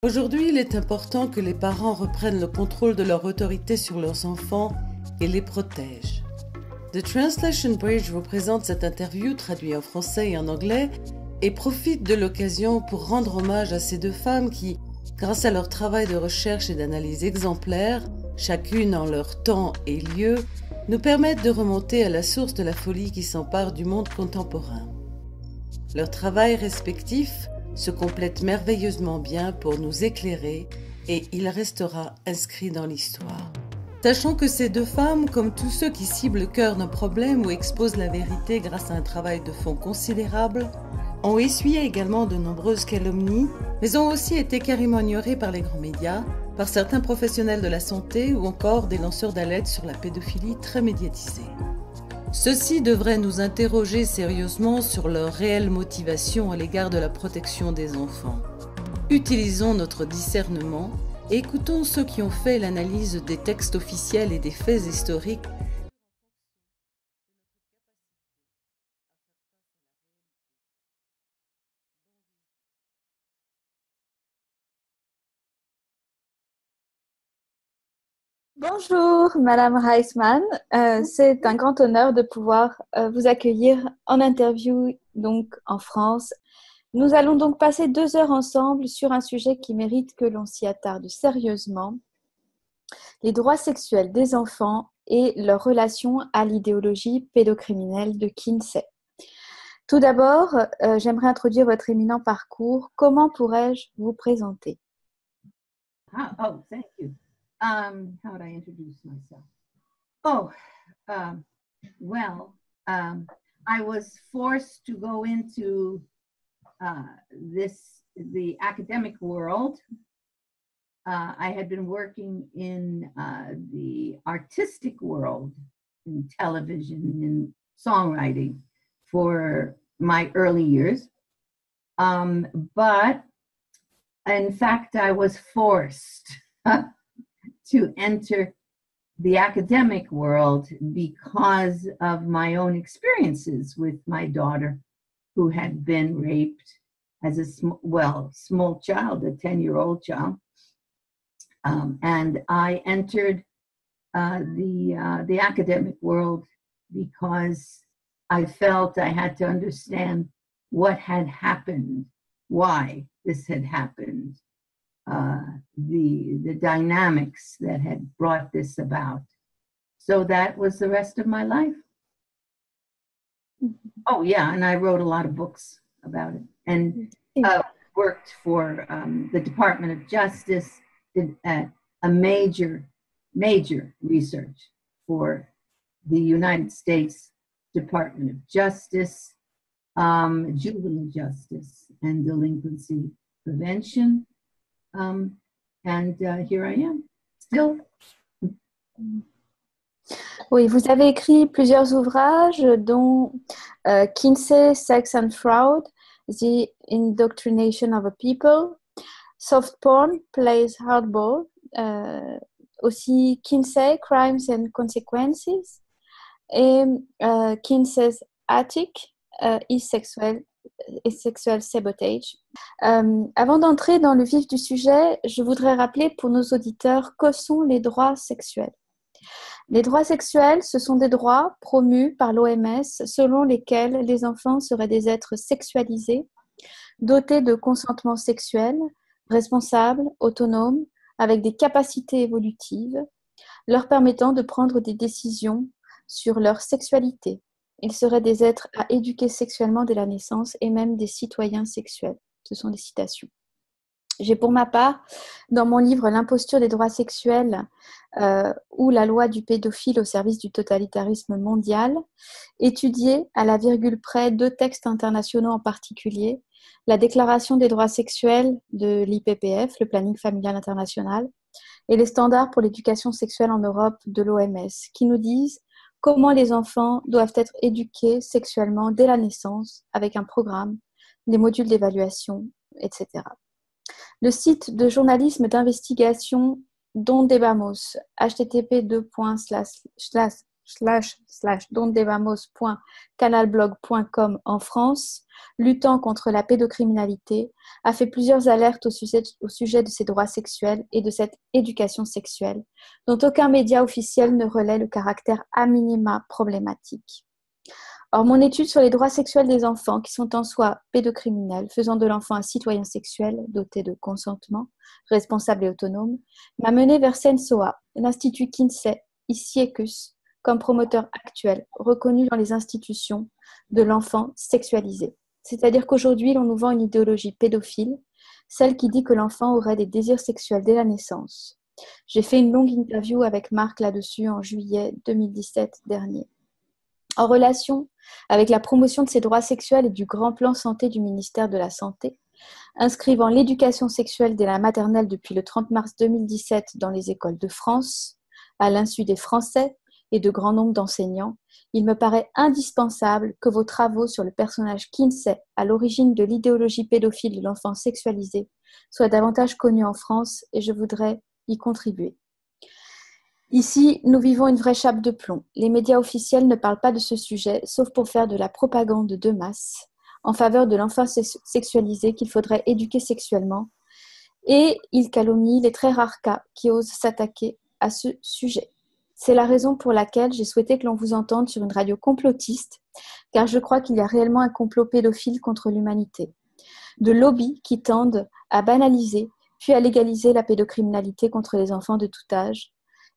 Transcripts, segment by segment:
Aujourd'hui, il est important que les parents reprennent le contrôle de leur autorité sur leurs enfants et les protègent. The Translation Bridge vous présente cette interview traduite en français et en anglais et profite de l'occasion pour rendre hommage à ces deux femmes qui, grâce à leur travail de recherche et d'analyse exemplaire, chacune en leur temps et lieu, nous permettent de remonter à la source de la folie qui s'empare du monde contemporain. Leur travail respectif se complète merveilleusement bien pour nous éclairer et il restera inscrit dans l'histoire. Sachant que ces deux femmes, comme tous ceux qui ciblent le cœur d'un problème ou exposent la vérité grâce à un travail de fond considérable, ont essuyé également de nombreuses calomnies, mais ont aussi été carrément ignorées par les grands médias, par certains professionnels de la santé ou encore des lanceurs d'alerte sur la pédophilie très médiatisée. Ceci devrait nous interroger sérieusement sur leur réelle motivation à l'égard de la protection des enfants. Utilisons notre discernement et écoutons ceux qui ont fait l'analyse des textes officiels et des faits historiques. Bonjour, Madame Reisman. C'est un grand honneur de pouvoir vous accueillir en interview donc en France. Nous allons donc passer 2 heures ensemble sur un sujet qui mérite que l'on s'y attarde sérieusement, les droits sexuels des enfants et leur relation à l'idéologie pédocriminelle de Kinsey. Tout d'abord, j'aimerais introduire votre éminent parcours. Comment pourrais-je vous présenter? Oh, thank you. How would I introduce myself? Oh, well, I was forced to go into the academic world. I had been working in the artistic world, in television, in songwriting for my early years. But in fact, I was forced to enter the academic world because of my own experiences with my daughter, who had been raped as a small child, a 10-year-old child. And I entered the academic world because I felt I had to understand what had happened, why this had happened, the dynamics that had brought this about. So that was the rest of my life. Oh yeah, and I wrote a lot of books about it, and worked for the Department of Justice, did a major research for the United States Department of Justice, juvenile justice and delinquency prevention. And here I am, still. Oui, vous avez écrit plusieurs ouvrages, dont Kinsey, Sex and Fraud, The Indoctrination of a People, Soft Porn, Plays Hardball, aussi Kinsey, Crimes and Consequences, et Kinsey's Attic, is Sexual Sabotage. Avant d'entrer dans le vif du sujet, je voudrais rappeler pour nos auditeurs que sont les droits sexuels. Les droits sexuels, ce sont des droits promus par l'OMS selon lesquels les enfants seraient des êtres sexualisés, dotés de consentement sexuel, responsables, autonomes, avec des capacités évolutives, leur permettant de prendre des décisions sur leur sexualité. Ils seraient des êtres à éduquer sexuellement dès la naissance et même des citoyens sexuels. Ce sont des citations. J'ai pour ma part, dans mon livre « L'imposture des droits sexuels » ou « La loi du pédophile au service du totalitarisme mondial », étudié à la virgule près 2 textes internationaux en particulier, la Déclaration des droits sexuels de l'IPPF, le Planning familial international, et les standards pour l'éducation sexuelle en Europe de l'OMS, qui nous disent comment les enfants doivent être éduqués sexuellement dès la naissance, avec un programme, des modules d'évaluation, etc. Le site de journalisme d'investigation Don Debamos, http:// www.dondevamos.canalblog.com en France, luttant contre la pédocriminalité, a fait plusieurs alertes au sujet de ces droits sexuels et de cette éducation sexuelle, dont aucun média officiel ne relaie le caractère a minima problématique. Or, mon étude sur les droits sexuels des enfants qui sont en soi pédocriminels, faisant de l'enfant un citoyen sexuel doté de consentement, responsable et autonome, m'a mené vers Sensoa, l'Institut Kinsey, ICIECUS, comme promoteur actuel, reconnu dans les institutions de l'enfant sexualisé. C'est-à-dire qu'aujourd'hui, l'on nous vend une idéologie pédophile, celle qui dit que l'enfant aurait des désirs sexuels dès la naissance. J'ai fait une longue interview avec Marc là-dessus en juillet 2017 dernier. En relation avec la promotion de ces droits sexuels et du grand plan santé du ministère de la Santé, inscrivant l'éducation sexuelle dès la maternelle depuis le 30 mars 2017 dans les écoles de France, à l'insu des Français et de grand nombre d'enseignants, il me paraît indispensable que vos travaux sur le personnage Kinsey, à l'origine de l'idéologie pédophile de l'enfant sexualisé, soient davantage connus en France et je voudrais y contribuer. Ici, nous vivons une vraie chape de plomb. Les médias officiels ne parlent pas de ce sujet, sauf pour faire de la propagande de masse en faveur de l'enfant sexualisé qu'il faudrait éduquer sexuellement. Et ils calomnient les très rares cas qui osent s'attaquer à ce sujet. C'est la raison pour laquelle j'ai souhaité que l'on vous entende sur une radio complotiste, car je crois qu'il y a réellement un complot pédophile contre l'humanité. De lobbies qui tendent à banaliser, puis à légaliser la pédocriminalité contre les enfants de tout âge,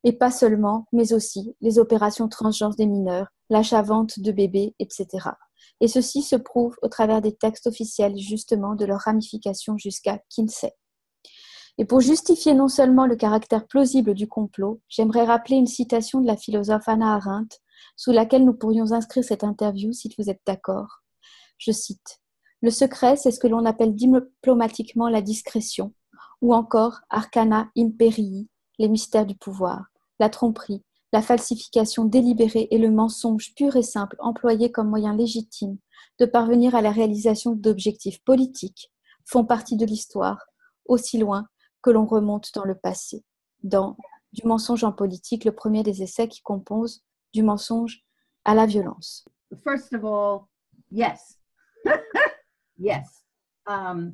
et pas seulement, mais aussi les opérations transgenres des mineurs, l'achat-vente de bébés, etc. Et ceci se prouve au travers des textes officiels, justement, de leurs ramifications jusqu'à Kinsey. Et pour justifier non seulement le caractère plausible du complot, j'aimerais rappeler une citation de la philosophe Hannah Arendt, sous laquelle nous pourrions inscrire cette interview si vous êtes d'accord. Je cite « Le secret, c'est ce que l'on appelle diplomatiquement la discrétion, ou encore arcana imperii, les mystères du pouvoir. La tromperie, la falsification délibérée et le mensonge pur et simple employé comme moyen légitime de parvenir à la réalisation d'objectifs politiques font partie de l'histoire, aussi loin que l'on remonte dans le passé. Dans Du mensonge en politique, le premier des essais qui compose Du mensonge à la violence. First of all, yes. Yes. The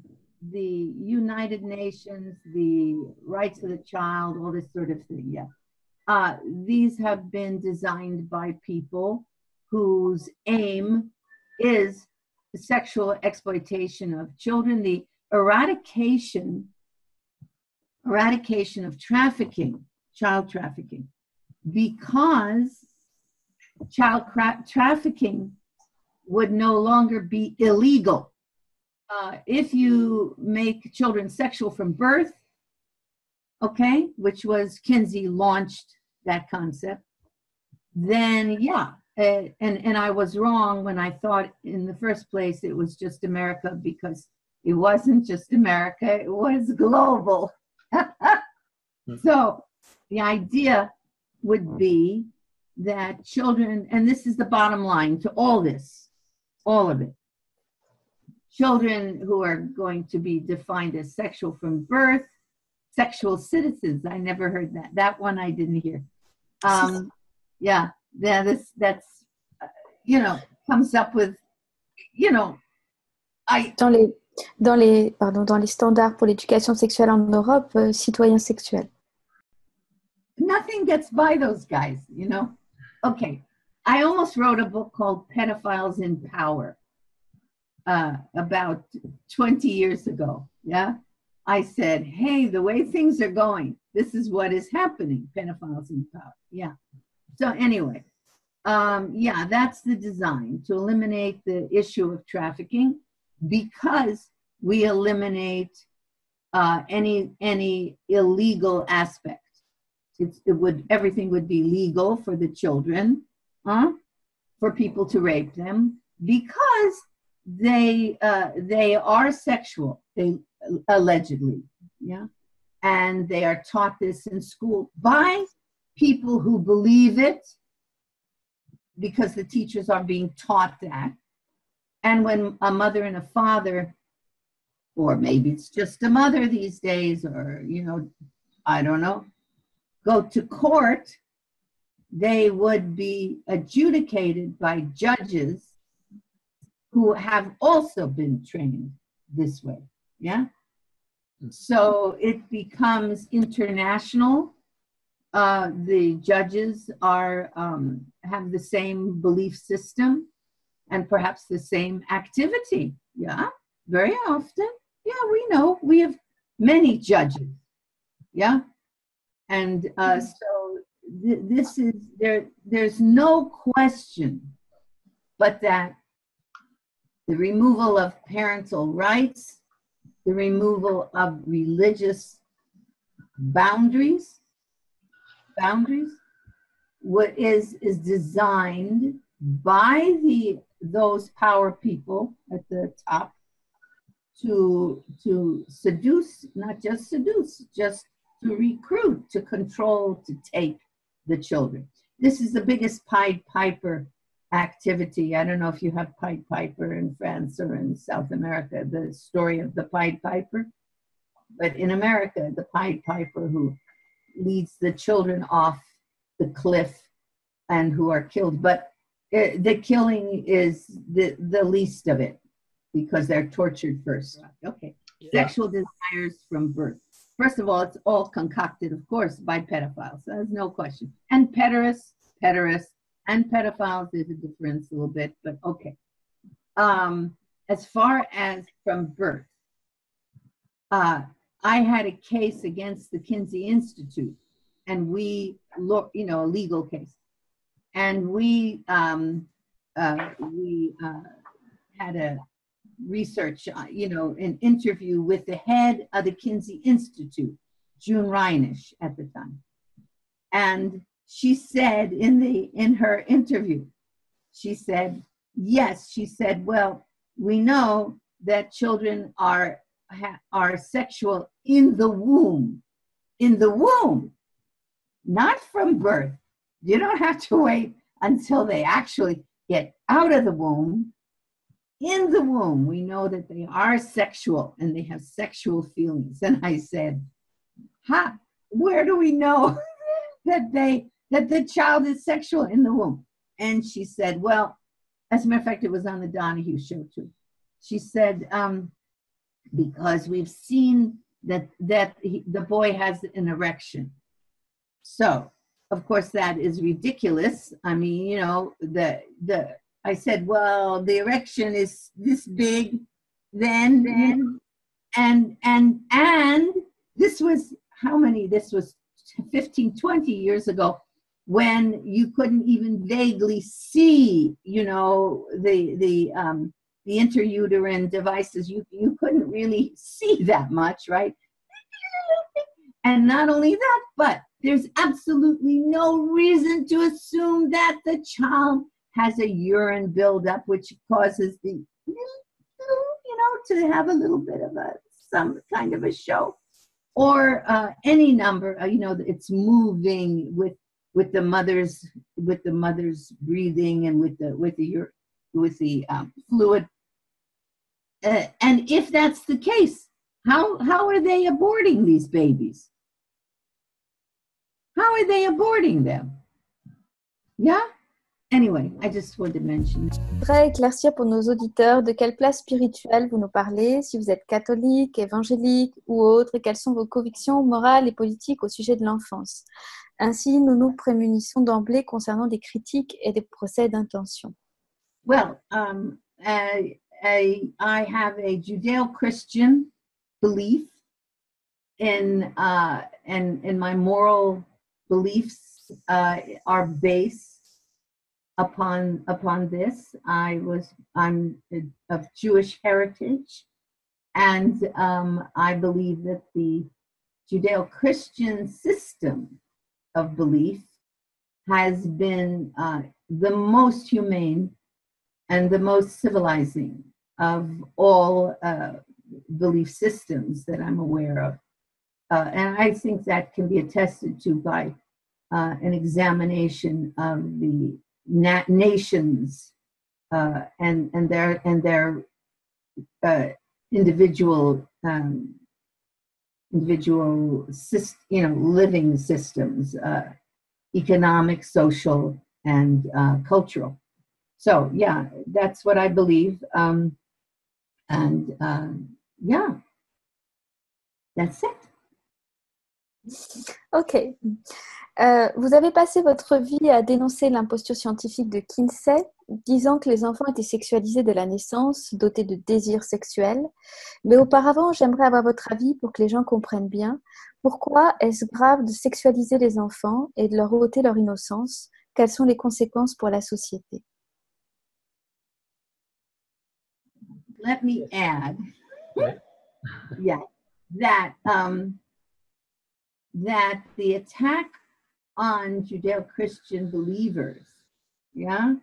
United Nations, the rights of the child, all this sort of thing, yeah. These have been designed by people whose aim is the sexual exploitation of children, the eradication of trafficking, child trafficking, because child trafficking would no longer be illegal. If you make children sexual from birth, okay, which was Kinsey launched that concept, then yeah, and I was wrong when I thought in the first place it was just America, because it wasn't just America, it was global. So the idea would be that children, and this is the bottom line to all this, all of it, children who are going to be defined as sexual from birth, sexual citizens. I never heard that. That one I didn't hear. Yeah, that's comes up with, Dans les standards pour l'éducation sexuelle en Europe, citoyens sexuels. Nothing gets by those guys, Okay, I almost wrote a book called Pedophiles in Power about 20 years ago, yeah? I said, hey, the way things are going, this is what is happening, pedophiles in power, yeah. So anyway, yeah, that's the design, to eliminate the issue of trafficking, because we eliminate any illegal aspect. Everything would be legal for the children, for people to rape them, because they are sexual, they allegedly, yeah, and they are taught this in school by people who believe it, because the teachers are being taught that. And when a mother and a father, or maybe it's just a mother these days, or I don't know, go to court, they would be adjudicated by judges who have also been trained this way. Yeah. So it becomes international. The judges are have the same belief system and perhaps the same activity. Yeah, very often. Yeah, we know we have many judges. Yeah, and so this is there's no question but that the removal of parental rights, the removal of religious boundaries, what is designed by those power people at the top to seduce, not just seduce, just to recruit, to control, to take the children. This is the biggest Pied Piper activity. I don't know if you have Pied Piper in France or in South America, the story of the Pied Piper. But in America, the Pied Piper who leads the children off the cliff and who are killed. But the killing is the least of it because they're tortured first. Okay. Yeah. Sexual desires from birth. First of all, it's all concocted, of course, by pedophiles. So there's no question. And pederasts, and pedophiles, there's a difference a little bit, but okay. As far as from birth, I had a case against the Kinsey Institute, and we, you know, a legal case, and we had a research, you know, an interview with the head of the Kinsey Institute, June Reinisch at the time, and she said in her interview, she said, yes, she said, well, we know that children are sexual in the womb, not from birth. You don't have to wait until they actually get out of the womb. In the womb, we know that they are sexual and they have sexual feelings. And I said, where do we know that the child is sexual in the womb? And she said, well, as a matter of fact, it was on the Donahue show too. She said, because we've seen that the boy has an erection. So, of course, that is ridiculous. I mean, you know, I said, well, the erection is this big, then, and this was how many? This was 15, 20 years ago, when you couldn't even vaguely see, you know, the intrauterine devices. You couldn't really see that much, right? And not only that, but there's absolutely no reason to assume that the child has a urine buildup, which causes the, you know, to have a little bit of some kind of a show, or any number. You know, it's moving with the mother's breathing and with the fluid. And if that's the case, how are they aborting these babies? How are they aborting them? Yeah. Anyway, I just wanted to mention. Je voudrais éclaircir pour nos auditeurs de quelle place spirituelle vous nous parlez, si vous êtes catholique, évangélique ou autre, et quelles sont vos convictions morales et politiques au sujet de l'enfance. Ainsi, nous nous prémunissons d'emblée concernant des critiques et des procès d'intention. Well, I have a Judeo-Christian belief in my moral beliefs are based upon this. I'm of Jewish heritage, and I believe that the Judeo-Christian system of belief has been the most humane and the most civilizing of all belief systems that I'm aware of. And I think that can be attested to by an examination of the nations and their individual living systems. economic, social, and cultural. So yeah, that's what I believe. Yeah, that's it. Ok. Vous avez passé votre vie à dénoncer l'imposture scientifique de Kinsey, disant que les enfants étaient sexualisés dès la naissance, dotés de désirs sexuels. Mais auparavant, j'aimerais avoir votre avis pour que les gens comprennent bien. Pourquoi est-ce grave de sexualiser les enfants et de leur ôter leur innocence? Quelles sont les conséquences pour la société? Let me add, yeah, that the attack on Judeo-Christian believers, yeah,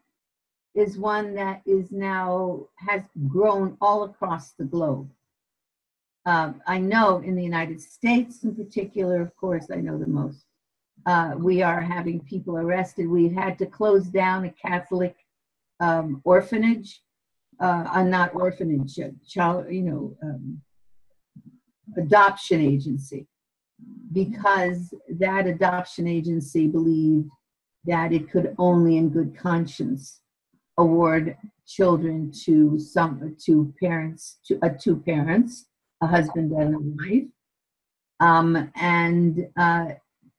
is one that is now has grown all across the globe. I know in the United States in particular, of course, I know the most. We are having people arrested. We've had to close down a Catholic orphanage, not orphanage, child, adoption agency, because that adoption agency believed that it could only in good conscience award children to two parents, a husband and a wife.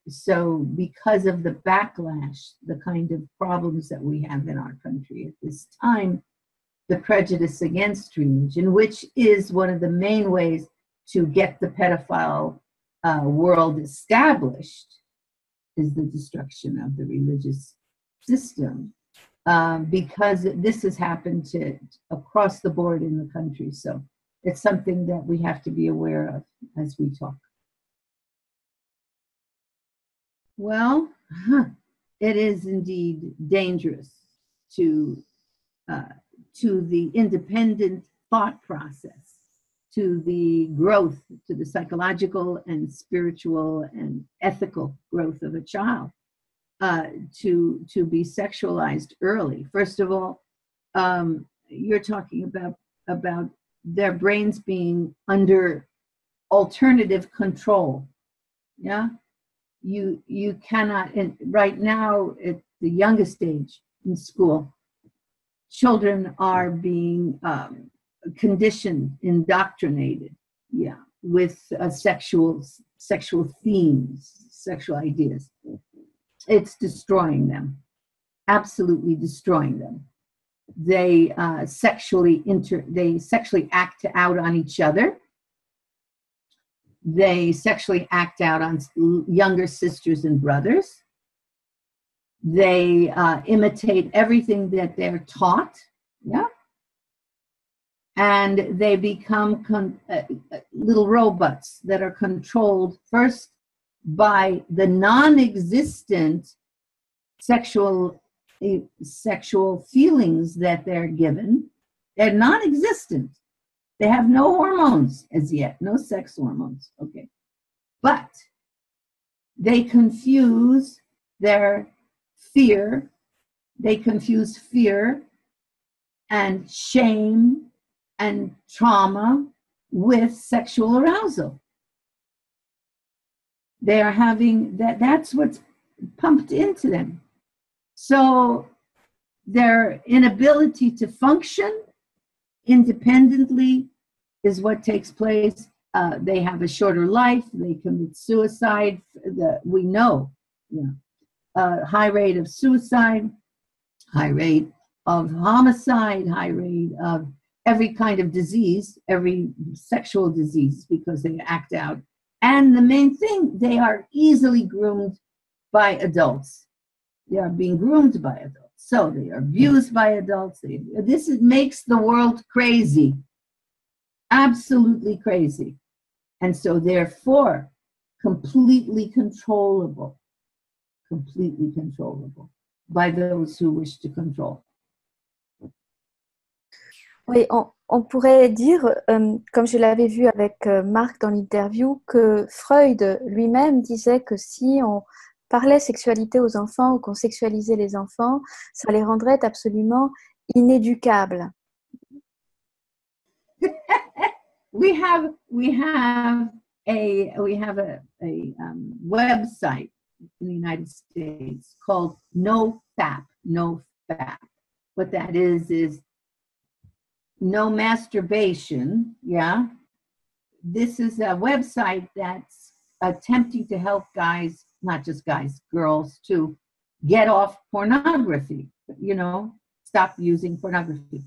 So because of the backlash, the kind of problems that we have in our country at this time, the prejudice against religion, which is one of the main ways to get the pedophile world established, is the destruction of the religious system, because this has happened across the board in the country. So it's something that we have to be aware of as we talk. Well, it is indeed dangerous to the independent thought process, to the growth, to the psychological and spiritual and ethical growth of a child, to be sexualized early. First of all, you're talking about their brains being under alternative control. Yeah, you cannot. And right now, at the youngest age in school, children are being conditioned, indoctrinated, yeah, with sexual themes, sexual ideas. It's destroying them, absolutely destroying them. They sexually act out on each other. They sexually act out on younger sisters and brothers. They imitate everything that they're taught, yeah, and they become little robots that are controlled first by the non-existent sexual feelings that they're given. They're non-existent. They have no hormones as yet, no sex hormones, okay. But they confuse their fear, they confuse fear and shame and trauma with sexual arousal. They are having that's what's pumped into them. So their inability to function independently is what takes place. They have a shorter life. They commit suicide. We know, high rate of suicide, high rate of homicide, high rate of every kind of disease, every sexual disease, because they act out. And the main thing, they are easily groomed by adults. They are being groomed by adults. So they are abused by adults. This makes the world crazy, absolutely crazy. And so therefore, completely controllable by those who wish to control. Oui, on pourrait dire, comme je l'avais vu avec Marc dans l'interview, que Freud lui-même disait que si on parlait sexualité aux enfants ou qu'on sexualisait les enfants, ça les rendrait absolument inéducables. We have a website in the United States called NoFap, NoFap. What that is no masturbation, yeah? This is a website that's attempting to help guys, not just guys, girls, to get off pornography, you know, stop using pornography.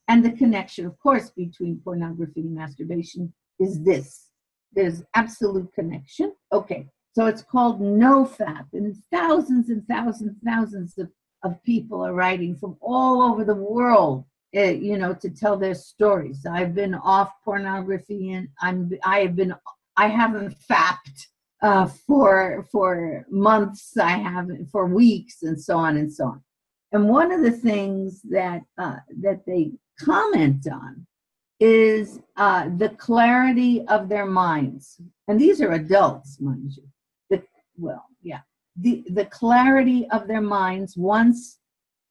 And the connection, of course, between pornography and masturbation is this. There's absolute connection. Okay, so it's called NoFap, and thousands and thousands and thousands of people are writing from all over the world, you know, to tell their stories. I've been off pornography, and I haven't fapped for months. I haven't for weeks, and so on and so on. And one of the things that they comment on is the clarity of their minds. And these are adults, mind you. The clarity of their minds once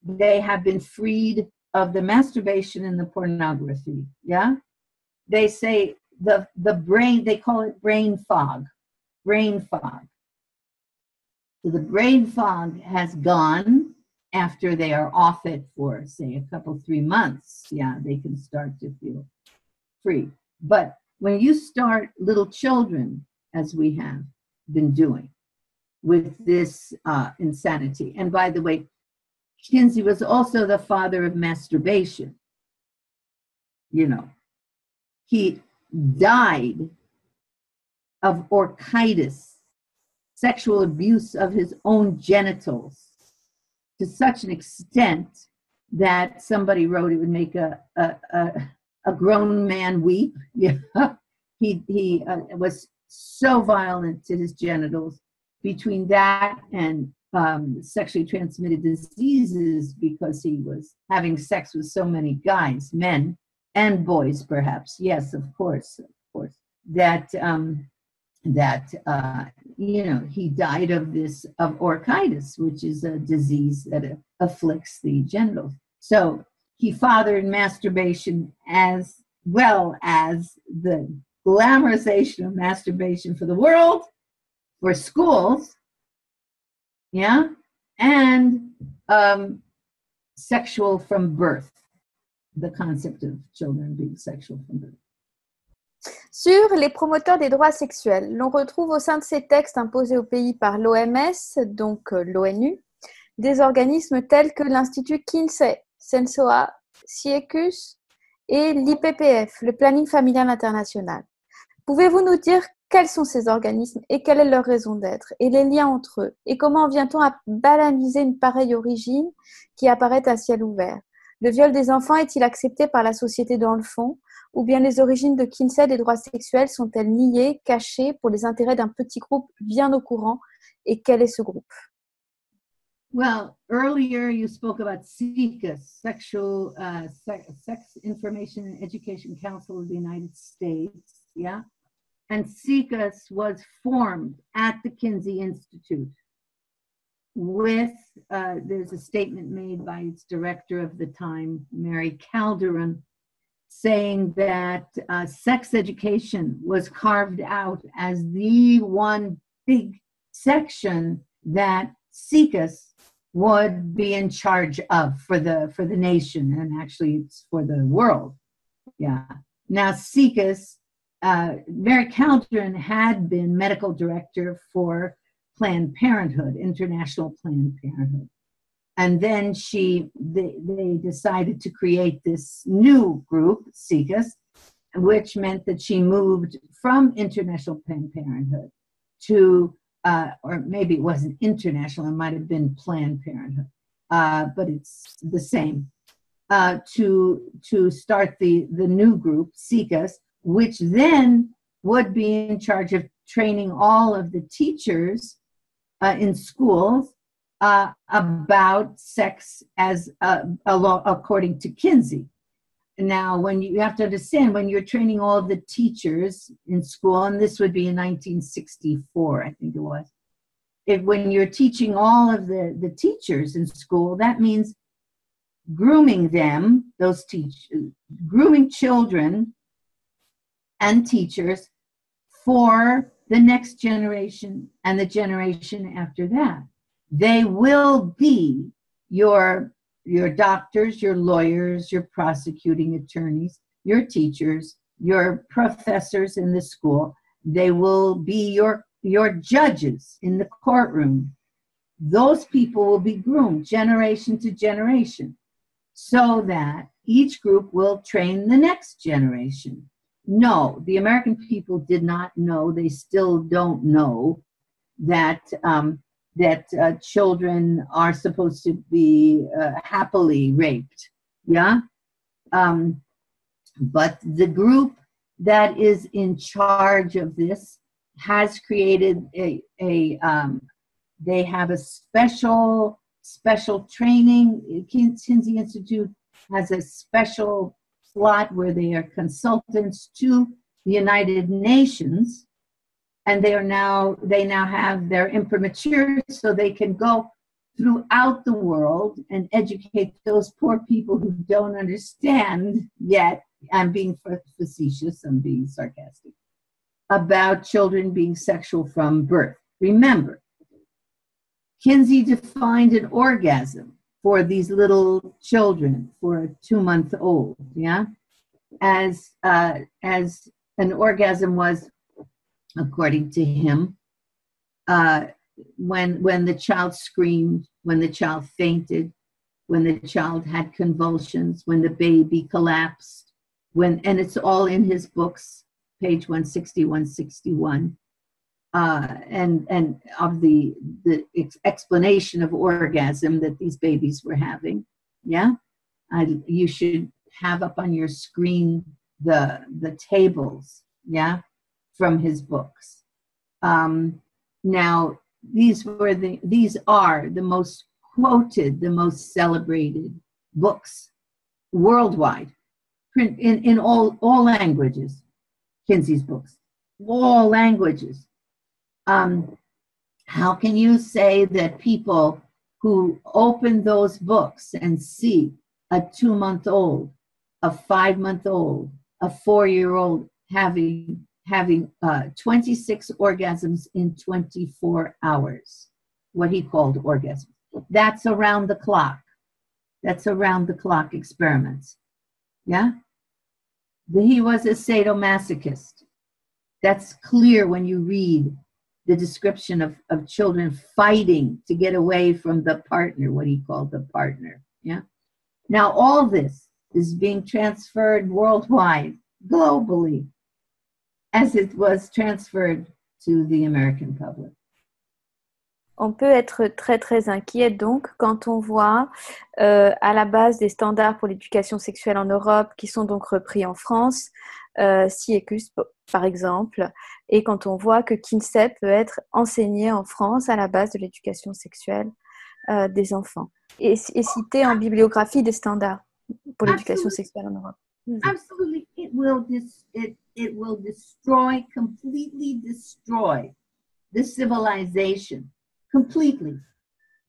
they have been freed of the masturbation and the pornography, yeah? They say the brain, they call it brain fog. Brain fog. So the brain fog has gone after they are off it for, say, a couple, 3 months. Yeah, they can start to feel free. But when you start little children, as we have been doing with this insanity, and by the way, Kinsey was also the father of masturbation. You know, he died of orchitis, sexual abuse of his own genitals, to such an extent that somebody wrote it would make a grown man weep. Yeah. He was so violent to his genitals. Between that and sexually transmitted diseases, because he was having sex with so many guys, men and boys, perhaps. Yes, of course. That you know, he died of orchitis, which is a disease that afflicts the genitals. So he fathered masturbation as well as the glamorization of masturbation for the world, for schools, yeah, and sexual from birth, the concept of children being sexual from birth. Sur les promoteurs des droits sexuels, l'on retrouve au sein de ces textes imposés au pays par l'OMS, donc l'ONU, des organismes tels que l'Institut Kinsey, Sensoa, Siecus et l'IPPF, le Planning familial international. Pouvez-vous nous dire quels sont ces organismes et quelle est leur raison d'être et les liens entre eux, et comment vient-on à banaliser une pareille origine qui apparaît à ciel ouvert? Le viol des enfants est-il accepté par la société dans le fond, ou bien les origines de Kinsey des droits sexuels sont-elles niées, cachées pour les intérêts d'un petit groupe bien au courant? Et quel est ce groupe? Well, earlier you spoke about SICUS, Sex Information and Education Council of the United States, yeah? And SICUS was formed at the Kinsey Institute with, there's a statement made by its director of the time, Mary Calderon, saying that sex education was carved out as the one big section that SICUS would be in charge of for the nation, and actually it's for the world. Yeah. Now SICUS, Mary Calderon had been medical director for Planned Parenthood, International Planned Parenthood. And then they decided to create this new group, SICUS, which meant that she moved from International Planned Parenthood to, or maybe it wasn't international, it might have been Planned Parenthood, but it's the same, to start the new group, SICUS, which then would be in charge of training all of the teachers in schools about sex as according to Kinsey. Now, when you have to understand, when you're training all of the teachers in school, and this would be in 1964, I think it was, when you're teaching all of the teachers in school, that means grooming them, grooming children and teachers for the next generation and the generation after that. They will be your doctors, your lawyers, your prosecuting attorneys, your teachers, your professors in the school. They will be your judges in the courtroom. Those people will be groomed generation to generation so that each group will train the next generation. No, the American people did not know, they still don't know that children are supposed to be happily raped, yeah? But the group that is in charge of this has created they have a special training. Kinsey Institute has a special slot where they are consultants to the United Nations, and they now have their imprimatur, so they can go throughout the world and educate those poor people who don't understand yet. I'm being facetious, I'm being sarcastic, about children being sexual from birth. Remember, Kinsey defined an orgasm for these little children, for a 2-month-old, yeah, as an orgasm was, according to him, when the child screamed, when the child fainted, when the child had convulsions, when the baby collapsed, and it's all in his books, page 160, 161. And of the explanation of orgasm that these babies were having, yeah? You should have up on your screen the tables, yeah, from his books. Now, these are the most quoted, the most celebrated books worldwide, in all languages, Kinsey's books, all languages. How can you say that people who open those books and see a 2-month-old, a 5-month-old, a 4-year-old having 26 orgasms in 24 hours, what he called orgasms? That's around the clock. That's around the clock experiments. Yeah? He was a sadomasochist. That's clear when you read the description of children fighting to get away from the partner, what he called the partner. Yeah. Now all this is being transferred worldwide, globally, as it was transferred to the American public. On peut être très très inquiet donc quand on voit à la base des standards pour l'éducation sexuelle en Europe qui sont donc repris en France, SIECUS par exemple, et quand on voit que Kinsey peut être enseigné en France à la base de l'éducation sexuelle des enfants et cité en bibliographie des standards pour l'éducation sexuelle en Europe. Absolutely, it will destroy, completely destroy the civilization. Completely.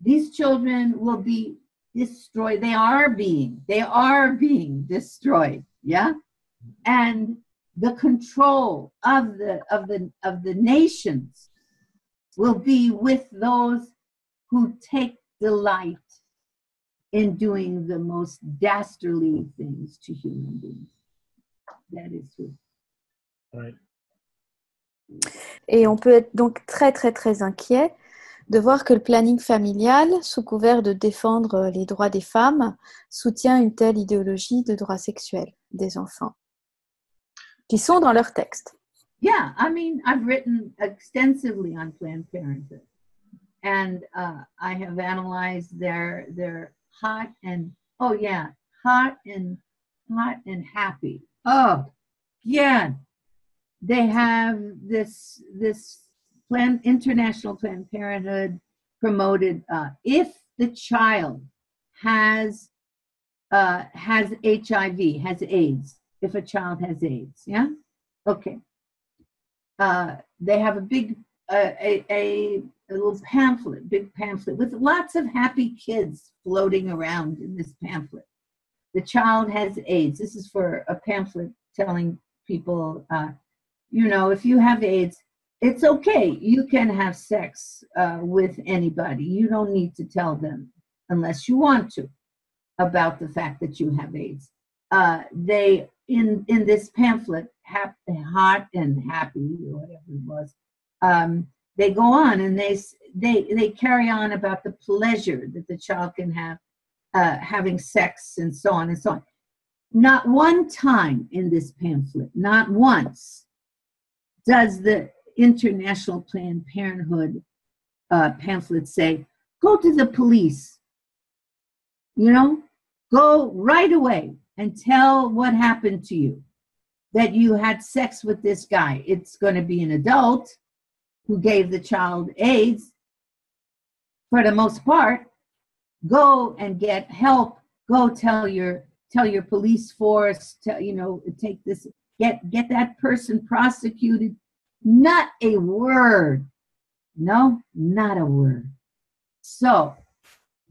These children will be destroyed. They are being destroyed. Yeah. And the control of the nations will be with those who take delight in doing the most dastardly things to human beings. That is true. Right. Et on peut être donc très très très inquiet de voir que le planning familial, sous couvert de défendre les droits des femmes, soutient une telle idéologie de droits sexuels des enfants, qui sont dans leur texte. Yeah, I mean, I've written extensively on Planned Parenthood, and I have analyzed their hot and happy. Oh, yeah, they have this International Planned Parenthood promoted if the child has HIV, has AIDS, if a child has AIDS, yeah, okay. They have a big a little pamphlet, big pamphlet with lots of happy kids floating around in this pamphlet. The child has AIDS. This is for a pamphlet telling people, if you have AIDS, it's okay. You can have sex with anybody. You don't need to tell them, unless you want to, about the fact that you have AIDS. They, in this pamphlet, Hot and Happy, or whatever it was, they go on and they carry on about the pleasure that the child can have having sex and so on and so on. Not one time in this pamphlet, not once, does the International Planned Parenthood pamphlet say, go to the police, you know, go right away and tell what happened to you, that you had sex with this guy. It's going to be an adult who gave the child AIDS for the most part. Go and get help. Go tell your police force, take this, get that person prosecuted. Not a word. No, not a word. So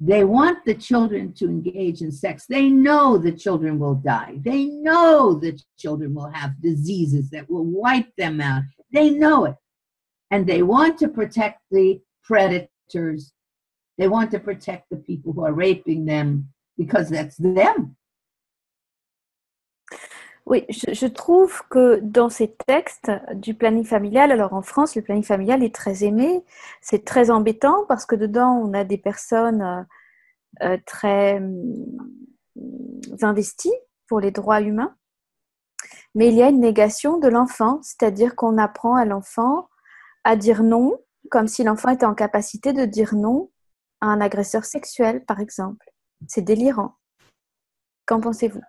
they want the children to engage in sex. They know the children will die. They know the children will have diseases that will wipe them out. They know it. And they want to protect the predators. They want to protect the people who are raping them because that's them. Oui, je trouve que dans ces textes du planning familial, alors en France, le planning familial est très aimé, c'est très embêtant parce que dedans, on a des personnes très investies pour les droits humains, mais il y a une négation de l'enfant, c'est-à-dire qu'on apprend à l'enfant à dire non, comme si l'enfant était en capacité de dire non à un agresseur sexuel, par exemple. C'est délirant. Qu'en pensez-vous?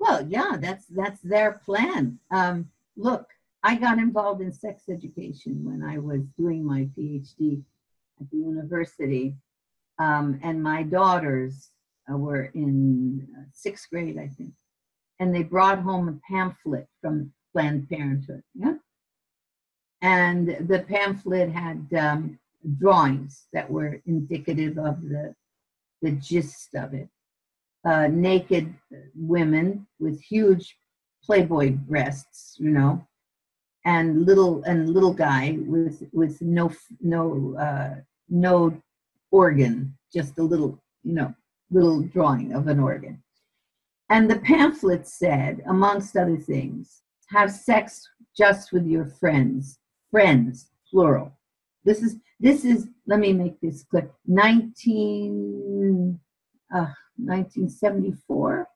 Well, yeah, that's their plan. Look, I got involved in sex education when I was doing my PhD at the university, and my daughters were in 6th grade, I think, and they brought home a pamphlet from Planned Parenthood, yeah? And the pamphlet had drawings that were indicative of the gist of it. Naked women with huge Playboy breasts, you know, and little guy with no organ, just a little drawing of an organ. And the pamphlet said, amongst other things, have sex just with your friends, plural. This is, let me make this clear, 1974,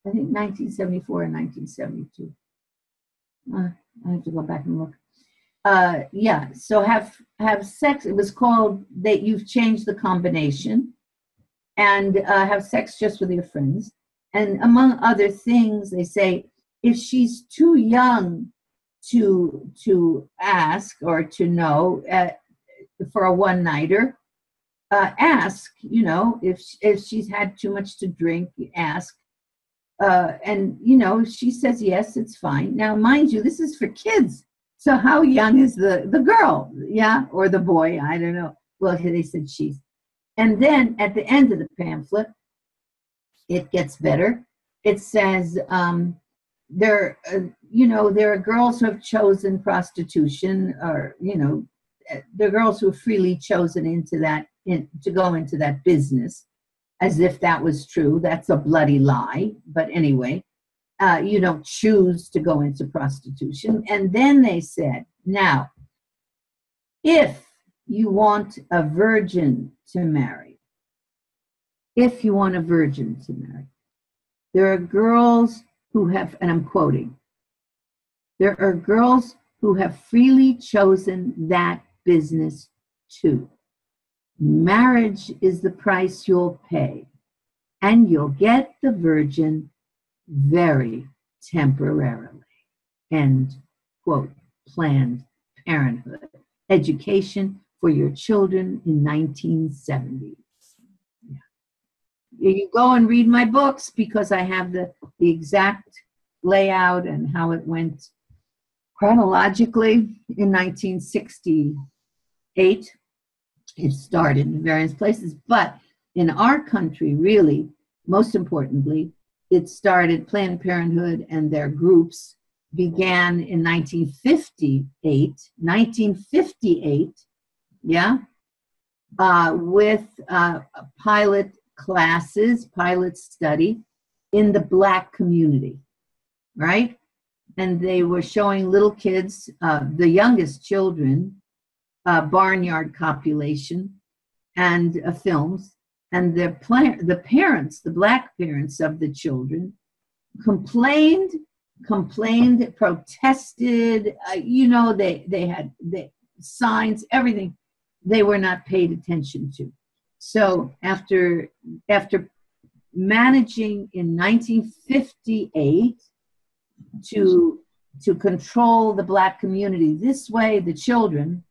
I think 1974 and 1972. I have to go back and look. Yeah, so have sex. It was called that you've changed the combination, and have sex just with your friends. And among other things, they say if she's too young to ask or to know for a one-nighter, ask, you know, if she's had too much to drink, ask. And, you know, if she says yes, it's fine. Now, mind you, this is for kids. So how young is the girl? Yeah, or the boy? I don't know. Well, they said she's. And then at the end of the pamphlet, it gets better. It says there are girls who have chosen prostitution, or, you know, there are girls who have freely chosen to go into that business, as if that was true. That's a bloody lie. But anyway, you don't choose to go into prostitution. And then they said, now, if you want a virgin to marry, there are girls who have, and I'm quoting, there are girls who have freely chosen that business too. Marriage is the price you'll pay, and you'll get the virgin very temporarily. End quote. Planned Parenthood. Education for your children in 1970s. Yeah. You go and read my books because I have the exact layout and how it went chronologically. In 1968, it started in various places, but in our country, really, most importantly, it started Planned Parenthood and their groups began in 1958, yeah, with pilot classes, pilot study in the Black community, right? And they were showing little kids, the youngest children, barnyard copulation and films. And the parents, the Black parents of the children, complained, protested, they had signs, everything. They were not paid attention to. So after managing in 1958 to control the Black community this way, the children,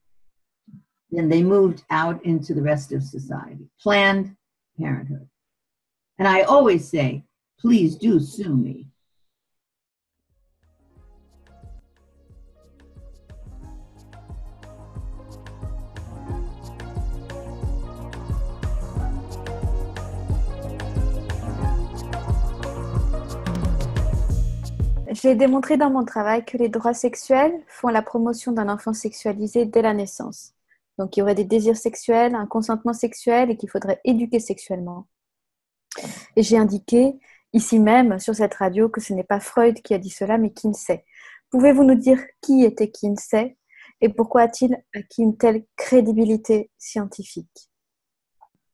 then they moved out into the rest of society. Planned Parenthood. And I always say, please do sue me. J'ai démontré dans mon travail que les droits sexuels font la promotion d'un enfant sexualisé dès la naissance. Donc, il y aurait des désirs sexuels, un consentement sexuel et qu'il faudrait éduquer sexuellement. Et j'ai indiqué, ici même, sur cette radio, que ce n'est pas Freud qui a dit cela, mais Kinsey. Pouvez-vous nous dire qui était Kinsey et pourquoi a-t-il acquis une telle crédibilité scientifique?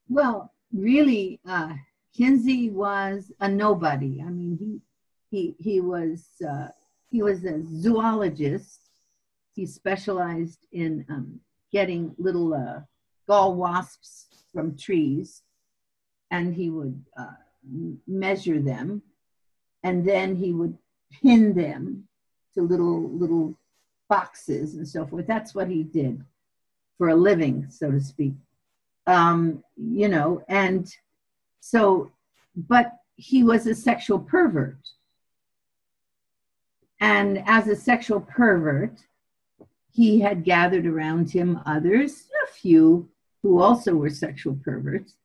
Well, really, Kinsey was a nobody. I mean, he was a zoologist. He specialized in getting little gall wasps from trees, and he would measure them, and then he would pin them to little boxes and so forth. That's what he did for a living, so to speak. And so, but he was a sexual pervert. And as a sexual pervert, he had gathered around him others, a few who also were sexual perverts,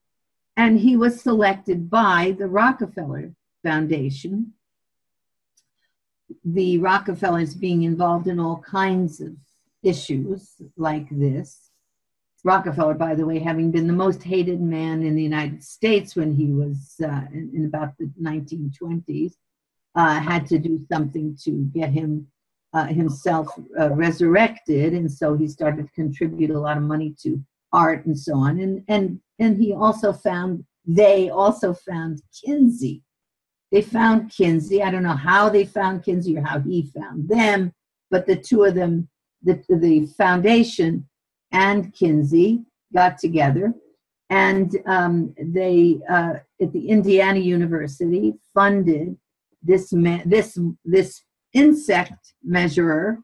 and he was selected by the Rockefeller Foundation. The Rockefellers being involved in all kinds of issues like this. Rockefeller, by the way, having been the most hated man in the United States when he was in about the 1920s, had to do something to get himself resurrected, and so he started to contribute a lot of money to art and so on. And they also found Kinsey. They found Kinsey. I don't know how they found Kinsey or how he found them, but the two of them, the foundation and Kinsey, got together, and they at the Indiana University funded this insect measurer,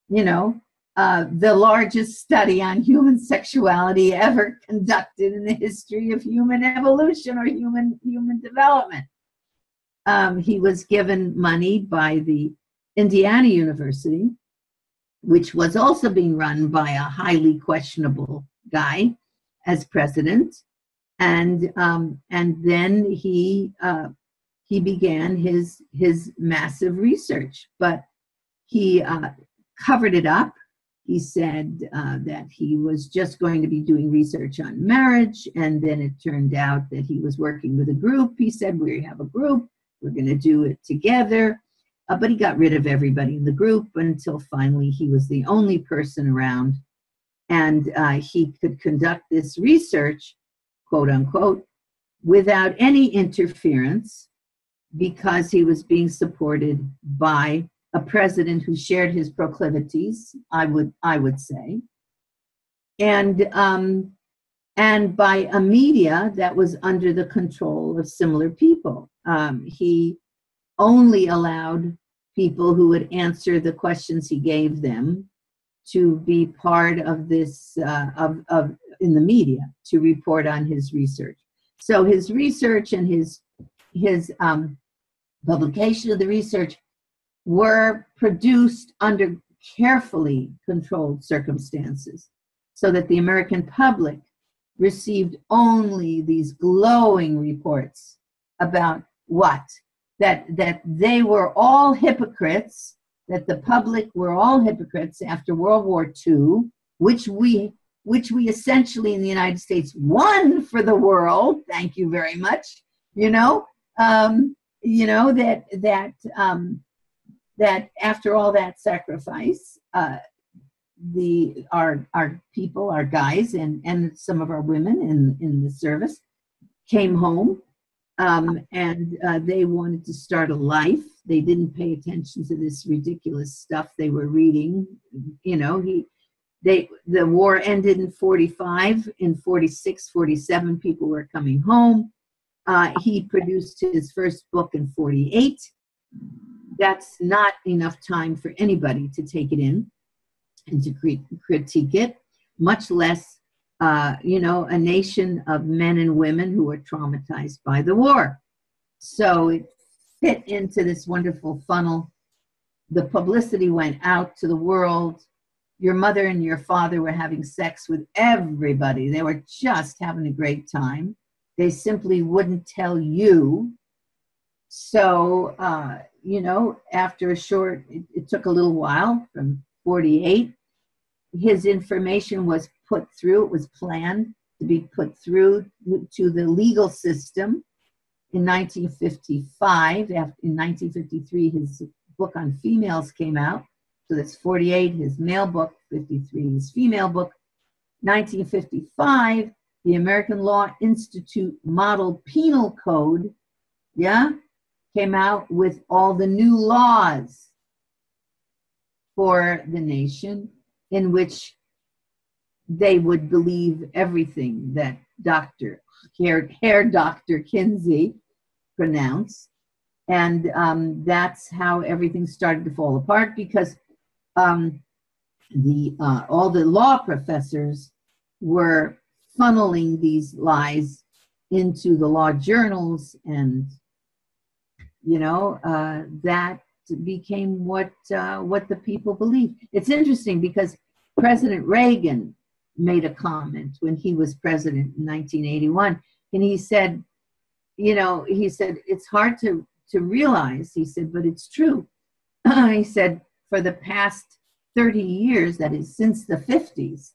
the largest study on human sexuality ever conducted in the history of human evolution or human development. He was given money by the Indiana University, which was also being run by a highly questionable guy as president, and then he began his massive research, but he covered it up. He said that he was just going to be doing research on marriage, and then it turned out that he was working with a group. He said, we have a group, we're going to do it together. But he got rid of everybody in the group until finally he was the only person around, and he could conduct this research, quote unquote, without any interference, because he was being supported by a president who shared his proclivities, I would say, and by a media that was under the control of similar people. He only allowed people who would answer the questions he gave them to be part of this, in the media, to report on his research. So his research and his publication of the research were produced under carefully controlled circumstances, so that the American public received only these glowing reports about what? That they were all hypocrites that the public were all hypocrites after World War II, which we essentially in the United States won for the world. Thank you very much. That after all that sacrifice, our people, our guys, and some of our women in the service came home, and they wanted to start a life. They didn't pay attention to this ridiculous stuff they were reading. The war ended in 45. In 46, 47, people were coming home. He produced his first book in 48. That's not enough time for anybody to take it in and to critique it, much less, a nation of men and women who were traumatized by the war. So it fit into this wonderful funnel. The publicity went out to the world. Your mother and your father were having sex with everybody. They were just having a great time. They simply wouldn't tell you. So, after a short, it took a little while, from 48, his information was put through, it was planned to be put through to the legal system in 1955. In 1953, his book on females came out. So that's 48, his male book, 53, his female book. 1955, the American Law Institute Model Penal Code, came out with all the new laws for the nation, in which they would believe everything that hair Dr. Kinsey pronounced. And that's how everything started to fall apart, because all the law professors were funneling these lies into the law journals, and that became what the people believed. It's interesting because President Reagan made a comment when he was president in 1981, and he said, it's hard to realize, he said, but it's true. He said, for the past 30 years, that is since the 50s,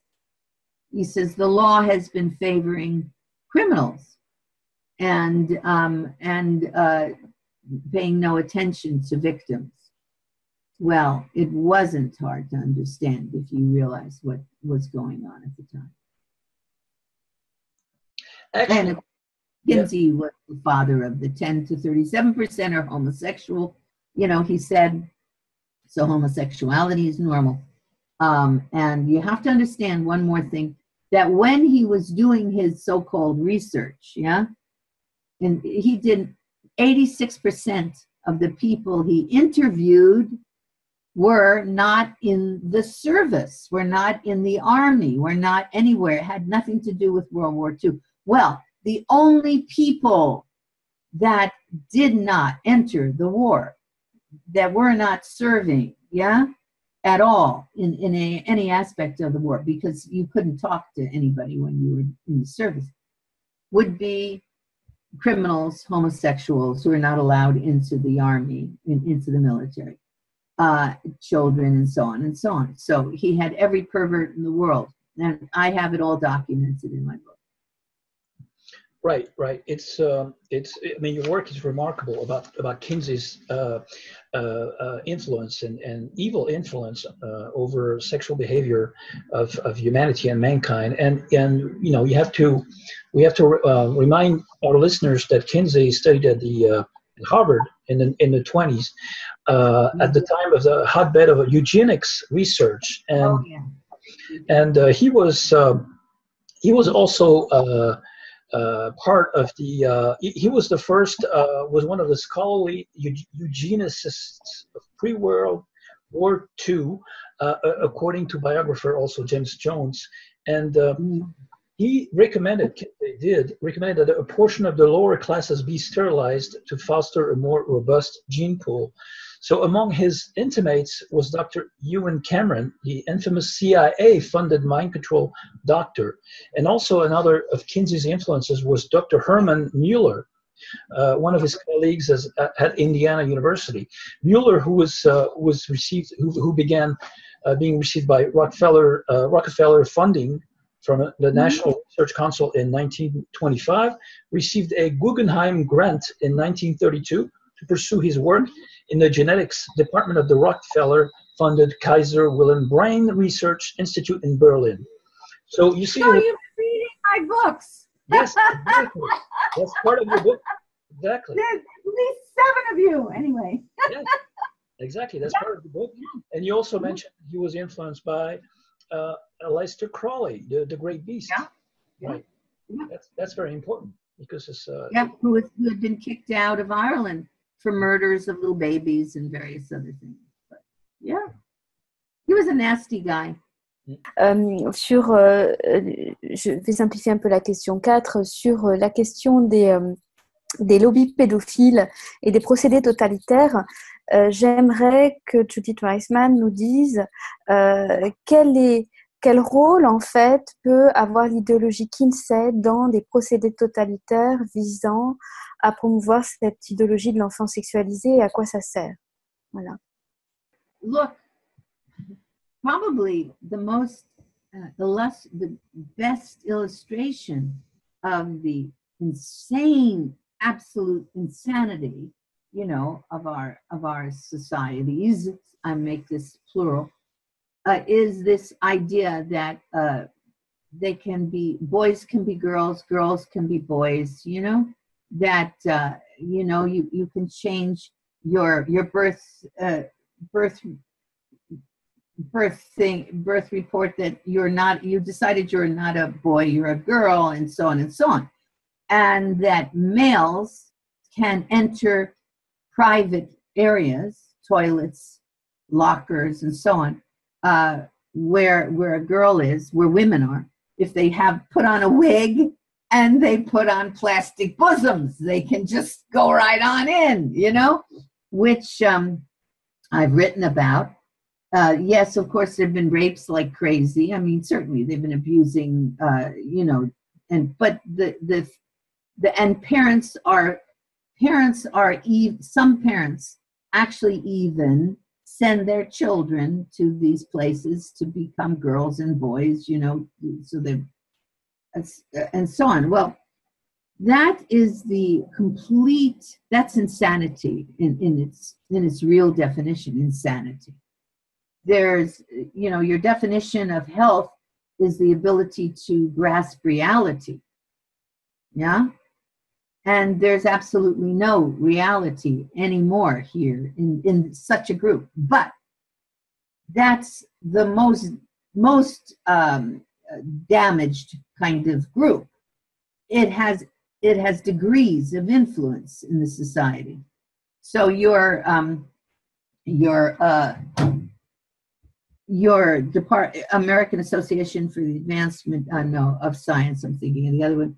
he says the law has been favoring criminals and paying no attention to victims. Well, it wasn't hard to understand if you realize what was going on at the time. Excellent. And Kinsey was the father of the 10 to 37% are homosexual. He said, so homosexuality is normal. And you have to understand one more thing, that when he was doing his so-called research, and he did 86% of the people he interviewed were not in the service, were not in the army, were not anywhere. It had nothing to do with World War II. Well, the only people that did not enter the war, that were not serving, at all in any aspect of the war, because you couldn't talk to anybody when you were in the service, would be criminals, homosexuals who are not allowed into the army, into the military, children, and so on and so on. So he had every pervert in the world, and I have it all documented in my book. Right. I mean, your work is remarkable about Kinsey's influence and evil influence over sexual behavior of humanity and mankind. And we have to remind our listeners that Kinsey studied at Harvard in the 20s at the time of the hotbed of eugenics research, and he was also part of the, he was the first, was one of the scholarly eugenicists of pre-World War II, according to biographer also James Jones. And he recommended that a portion of the lower classes be sterilized to foster a more robust gene pool. So among his intimates was Dr. Ewan Cameron, the infamous CIA-funded mind control doctor. And also another of Kinsey's influences was Dr. Herman Mueller, one of his colleagues at Indiana University. Mueller, who began being received by Rockefeller funding from the National Research Council in 1925, received a Guggenheim grant in 1932 to pursue his work in the genetics department of the Rockefeller-funded Kaiser Wilhelm Brain Research Institute in Berlin. So you see, so you're reading my books. Yes, exactly. That's part of your book. Exactly. There's at least 7 of you, anyway. Yes, exactly. That's part of the book. And you also mentioned he was influenced by Aleister Crowley, the great beast. Yeah. Right. Yeah. That's very important because it's who had been kicked out of Ireland for murders of little babies and various other things. But, yeah, he was a nasty guy. Je vais simplifier un peu la question 4 sur la question des lobbies pédophiles et des procédés totalitaires. J'aimerais que Judith Reisman nous dise quel rôle en fait peut avoir l'idéologie Kinsey dans des procédés totalitaires visant à promouvoir cette idéologie de l'enfant sexualisé et à quoi ça sert. Voilà. Look, probably the best illustration of the insane, absolute insanity, you know, of our societies, I make this plural, is this idea that boys can be girls, girls can be boys, you know, that you know, you can change your birth report, that you decided you're not a boy, you're a girl, and so on and so on. And that males can enter private areas, toilets, lockers, and so on, where a girl is, where women are, if they have put on a wig and they put on plastic bosoms, they can just go right on in, you know, which I've written about. Yes, of course, there have been rapes like crazy. I mean, certainly they've been abusing, you know, but some parents actually even send their children to these places to become girls and boys, you know, so they and so on. Well, that is that's insanity in its real definition, insanity. There's, you know, your definition of health is the ability to grasp reality. Yeah? And there's absolutely no reality anymore here in such a group. But that's the most damaged kind of group. It has degrees of influence in the society. So your American Association for the Advancement of Science, I'm thinking of the other one,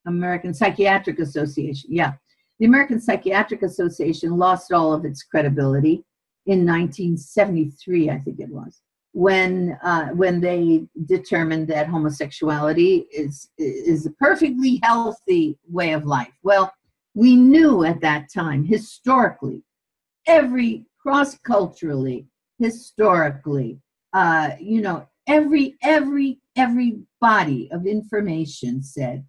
American Psychiatric Association. Yeah, the American Psychiatric Association lost all of its credibility in 1973, I think it was, when they determined that homosexuality is a perfectly healthy way of life. Well, we knew at that time, historically, cross-culturally, historically, you know, every body of information said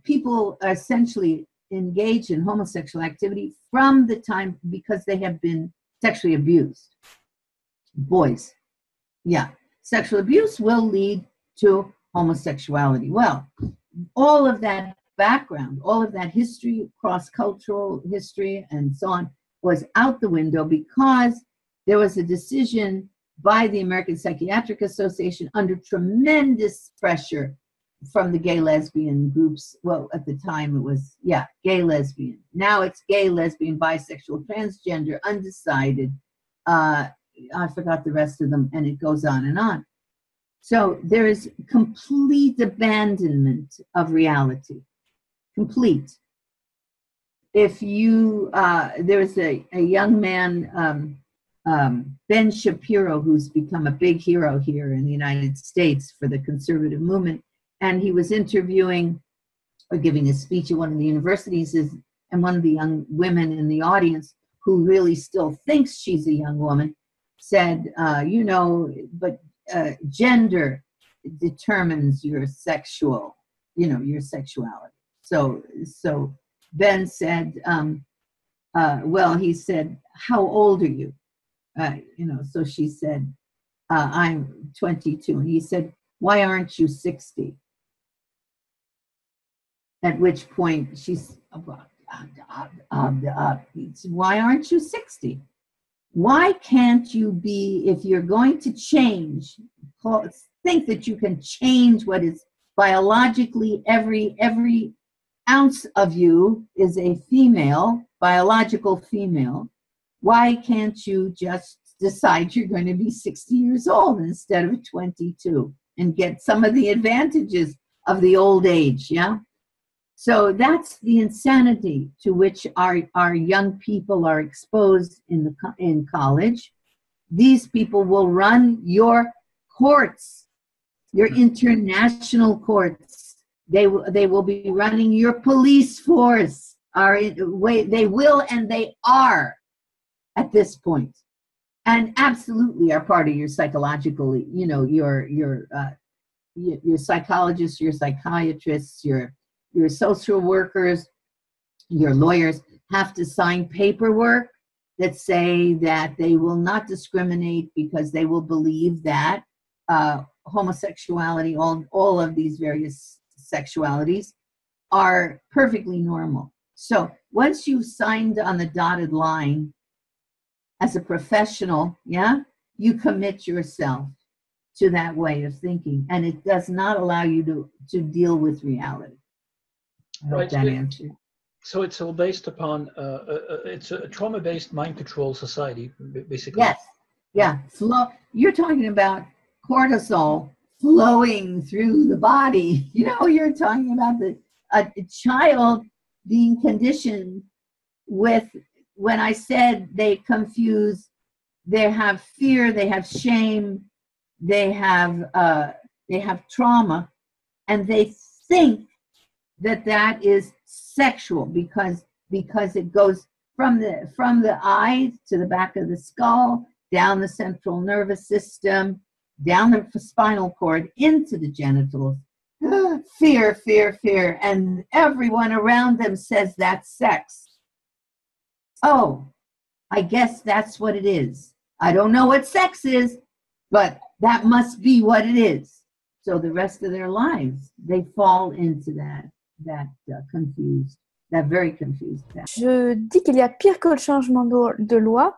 people essentially engage in homosexual activity from the time because they have been sexually abused. Boys, yeah, sexual abuse will lead to homosexuality. Well, all of that background, all of that history, cross-cultural history, and so on, was out the window because there was a decision by the American Psychiatric Association under tremendous pressure from the gay lesbian groups. Well, at the time it was, yeah, gay lesbian. Now it's gay, lesbian, bisexual, transgender, undecided. I forgot the rest of them, and it goes on and on. So there is complete abandonment of reality. Complete. If you, there's a young man, Ben Shapiro, who's become a big hero here in the United States for the conservative movement, and he was interviewing or giving a speech at one of the universities, and one of the young women in the audience, who really still thinks she's a young woman, said, you know, but gender determines your sexual, you know, your sexuality. So Ben said, well, he said, how old are you? You know, so she said, I'm 22. And he said, why aren't you 60? At which point she's, why aren't you 60? Why can't you be, if you're going to change, think that you can change what is biologically, every ounce of you is a female, biological female. Why can't you just decide you're going to be 60 years old instead of 22 and get some of the advantages of the old age, yeah? So that's the insanity to which our young people are exposed in college. These people will run your courts, your international courts. They will be running your police force. They will and they are at this point, and absolutely are part of your psychological. You know, your psychologists, your psychiatrists, your social workers, your lawyers have to sign paperwork that say that they will not discriminate because they will believe that homosexuality, all of these various sexualities are perfectly normal. So once you've signed on the dotted line as a professional, yeah, you commit yourself to that way of thinking, and it does not allow you to deal with reality. Right. That answer. So it's all based upon it's a trauma-based mind control society, basically. Yes. Yeah. You're talking about cortisol flowing through the body. You know, you're talking about a child being conditioned with, when I said they confuse, they have fear, they have shame, they have trauma, and they think that is sexual because it goes from the eyes to the back of the skull, down the central nervous system, down the spinal cord, into the genitals. Fear, fear, fear, and everyone around them says that's sex. Oh, I guess that's what it is. I don't know what sex is, but that must be what it is. So the rest of their lives, they fall into that very confused path. Je dis qu'il y a pire que le changement de loi,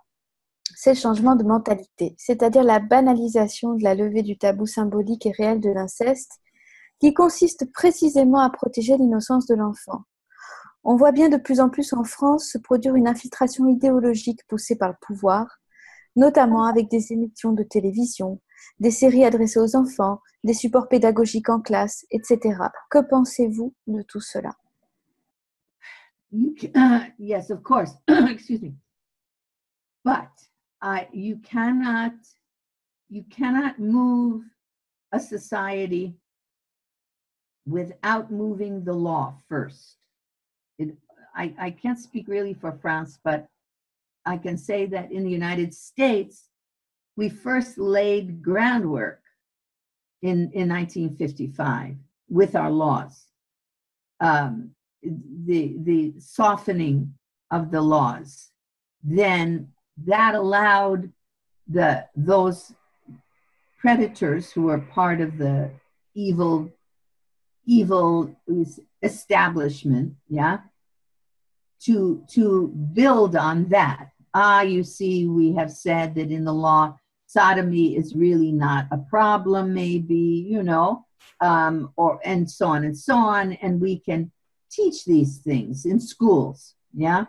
c'est le changement de mentalité, c'est-à-dire la banalisation de la levée du tabou symbolique et réel de l'inceste, qui consiste précisément à protéger l'innocence de l'enfant. On voit bien de plus en plus en France se produire une infiltration idéologique poussée par le pouvoir, notamment avec des émissions de télévision, des séries adressées aux enfants, des supports pédagogiques en classe, etc. Que pensez-vous de tout cela? Yes, of course. Excuse me. But you cannot move a society without moving the law first. I can't speak really for France, but I can say that in the United States, we first laid groundwork in 1955 with our laws. The softening of the laws, then that allowed those predators who are part of the evil establishment, yeah, to build on that. You see, we have said that in the law, sodomy is really not a problem, maybe, you know, and so on and so on, and we can teach these things in schools, yeah.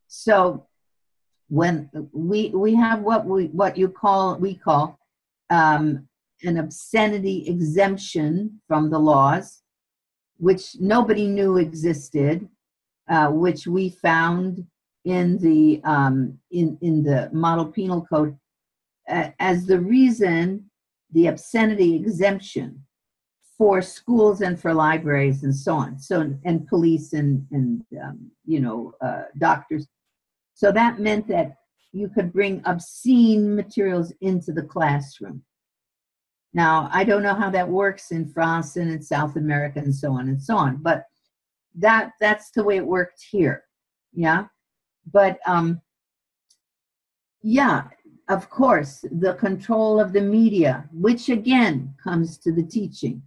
So when we have what we call an obscenity exemption from the laws, which nobody knew existed, which we found in the Model Penal Code as the reason the obscenity exemption for schools and for libraries and so on. So, and police and doctors. So that meant that you could bring obscene materials into the classroom. Now, I don't know how that works in France and in South America and so on, but that's the way it worked here. Yeah. But yeah, of course, the control of the media, which again comes to the teaching.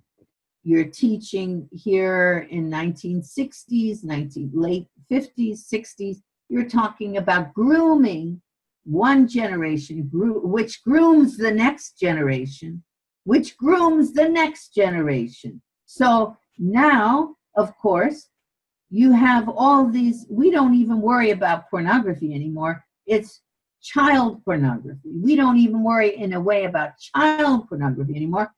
You're teaching here in 1960s, late 50s, 60s. You're talking about grooming one generation, which grooms the next generation, which grooms the next generation. So now, of course, you have all these, we don't even worry about pornography anymore. It's child pornography. We don't even worry in a way about child pornography anymore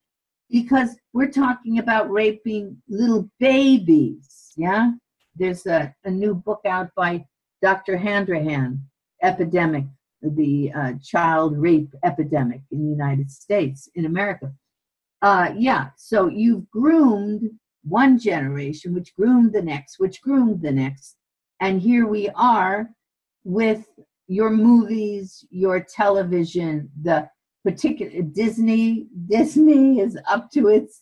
because we're talking about raping little babies, yeah? There's a new book out by Dr. Handrahan, Epidemic, the child rape epidemic in the United States, in America. Yeah, so you've groomed one generation, which groomed the next, which groomed the next. And here we are with your movies, your television, the particular Disney is up to its,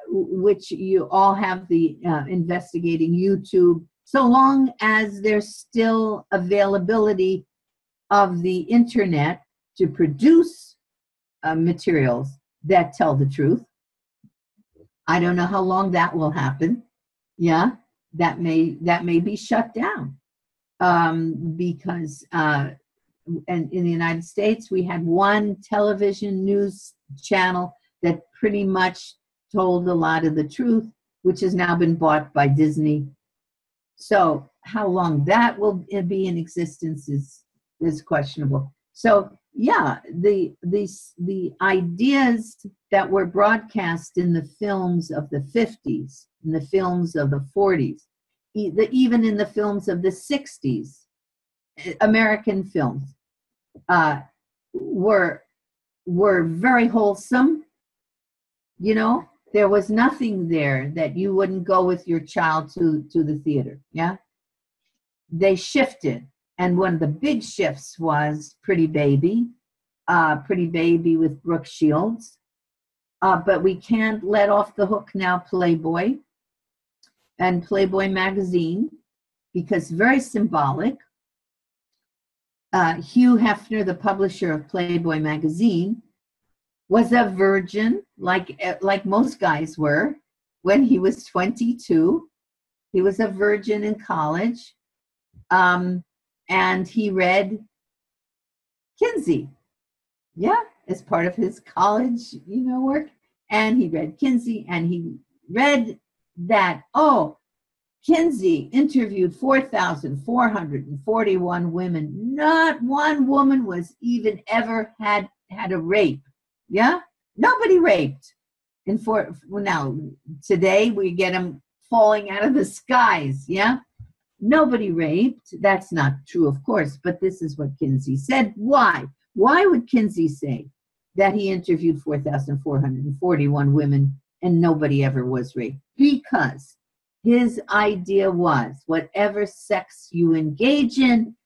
which you all have the investigating YouTube, so long as there's still availability of the internet to produce materials that tell the truth. I don't know how long that will happen. Yeah, that may be shut down because and in the United States we had one television news channel that pretty much told a lot of the truth, which has now been bought by Disney. So how long that will be in existence is questionable. So yeah, the ideas that were broadcast in the films of the 50s, in the films of the 40s, even in the films of the 60s, American films, were very wholesome. There was nothing there that you wouldn't go with your child to the theater. Yeah, they shifted. And one of the big shifts was Pretty Baby with Brooke Shields. But we can't let off the hook now Playboy and Playboy magazine, because very symbolic. Hugh Hefner, the publisher of Playboy magazine, was a virgin, like most guys were, when he was 22. He was a virgin in college. And he read Kinsey, as part of his college, work. And he read Kinsey, and he read that, Kinsey interviewed 4,441 women. Not one woman was even ever had a rape. Yeah, nobody raped. And now today we get them falling out of the skies. Yeah. Nobody raped. That's not true, of course, but this is what Kinsey said. Why? Why would Kinsey say that he interviewed 4,441 women and nobody ever was raped? Because his idea was, whatever sex you engage in,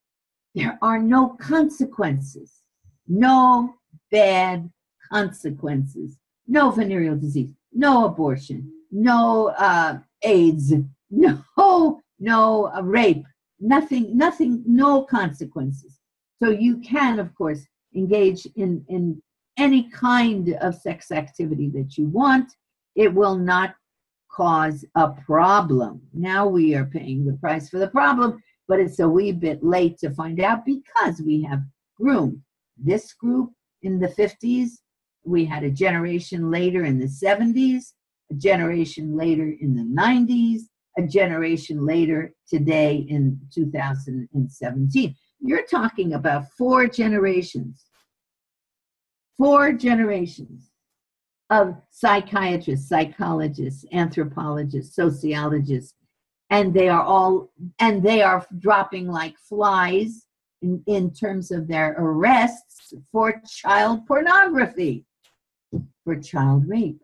there are no consequences. No bad consequences. No venereal disease. No abortion. No AIDS. No rape, nothing, no consequences. So you can, of course, engage in any kind of sex activity that you want. It will not cause a problem. Now we are paying the price for the problem, but it's a wee bit late to find out because we have groomed this group in the 50s. We had a generation later in the 70s, a generation later in the 90s, a generation later today in 2017. You're talking about 4 generations of psychiatrists, psychologists, anthropologists, sociologists, and they are dropping like flies in terms of their arrests for child pornography. for child rape.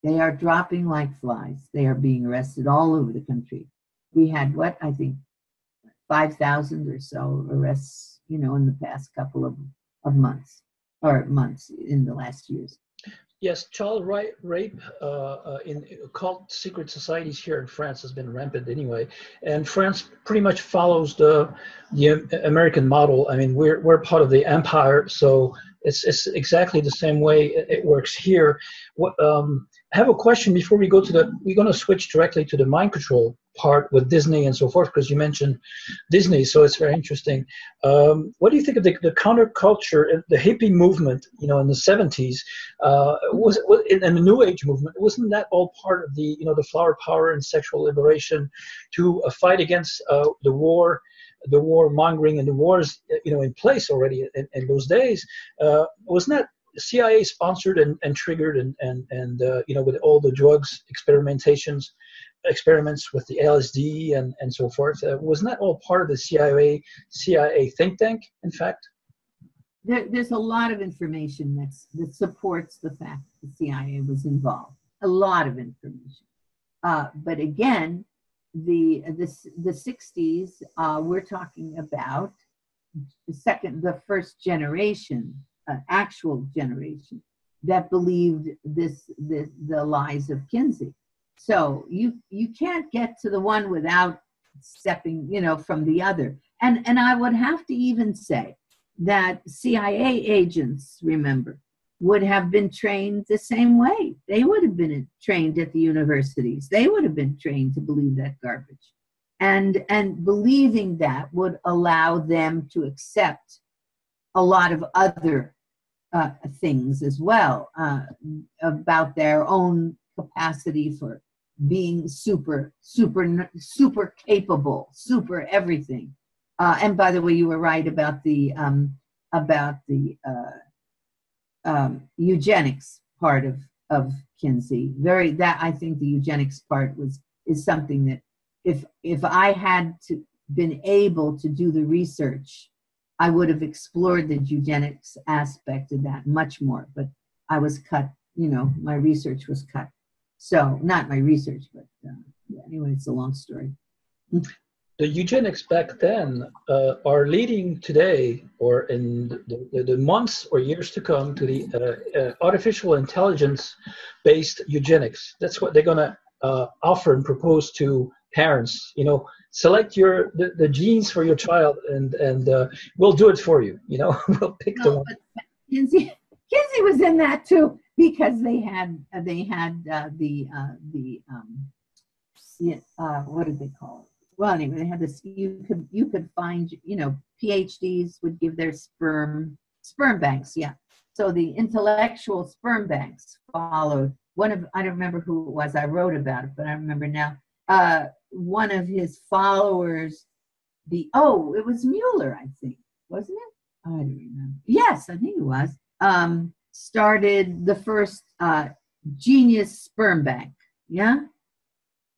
They are dropping like flies. They are being arrested all over the country. We had, what, I think 5,000 or so arrests, you know, in the past couple of months, or months in the last years. Yes, child rape in occult secret societies here in France has been rampant anyway, and France pretty much follows the American model. I mean, we're part of the empire, so it's exactly the same way it works here. What I have a question before we go to we're going to switch directly to the mind control part with Disney and so forth, because you mentioned Disney, so it's very interesting. What do you think of the counterculture, the hippie movement, you know, in the 70s, in the New Age movement? Wasn't that all part of the, you know, the flower power and sexual liberation to fight against the war mongering and the wars, you know, in place already in those days? Wasn't that CIA sponsored and triggered and you know, with all the drugs experiments with the LSD and so forth? Wasn't that all part of the CIA think tank, in fact? There's a lot of information that supports the fact that the CIA was involved. A lot of information. But again, the 60s, we're talking about the first generation, actual generation that believed the lies of Kinsey. So you can't get to the one without stepping, you know, from the other. And I would have to even say that CIA agents, remember, would have been trained the same way. They would have been trained at the universities. They would have been trained to believe that garbage. And believing that would allow them to accept a lot of other things as well, about their own capacity for being super capable, super everything. And by the way, you were right about the eugenics part of Kinsey. I think the eugenics part is something that if I had been able to do the research, I would have explored the eugenics aspect of that much more. But I was cut, you know, my research was cut. So not my research, but anyway, it's a long story. The eugenics back then are leading today, or in the months or years to come, to the artificial intelligence-based eugenics. That's what they're going to offer and propose to parents. You know, select the genes for your child, and we'll do it for you. You know, we'll pick the one. Kinsey was in that too, because they had what did they call it? Well, anyway, they had this. You could find, you know, PhDs would give their sperm banks. Yeah. So the intellectual sperm banks followed I don't remember who it was. I wrote about it, but I remember now. One of his followers, it was Mueller, I think, wasn't it? I don't remember. Yes, I think it was. Started the first genius sperm bank. Yeah.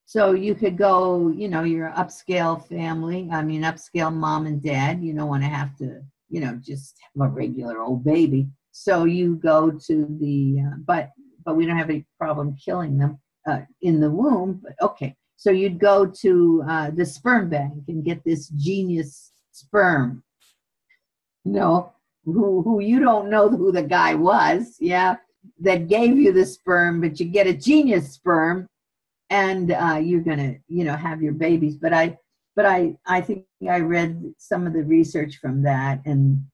So you could go, you know, your upscale family, upscale mom and dad, you don't want to have to, you know, just have a regular old baby. So you go to the, but we don't have any problem killing them in the womb, but okay. So you'd go to the sperm bank and get this genius sperm, you know, who you don't know who the guy was, yeah, that gave you the sperm, but you get a genius sperm. And you're gonna, you know, have your babies. But I think I read some of the research from that, and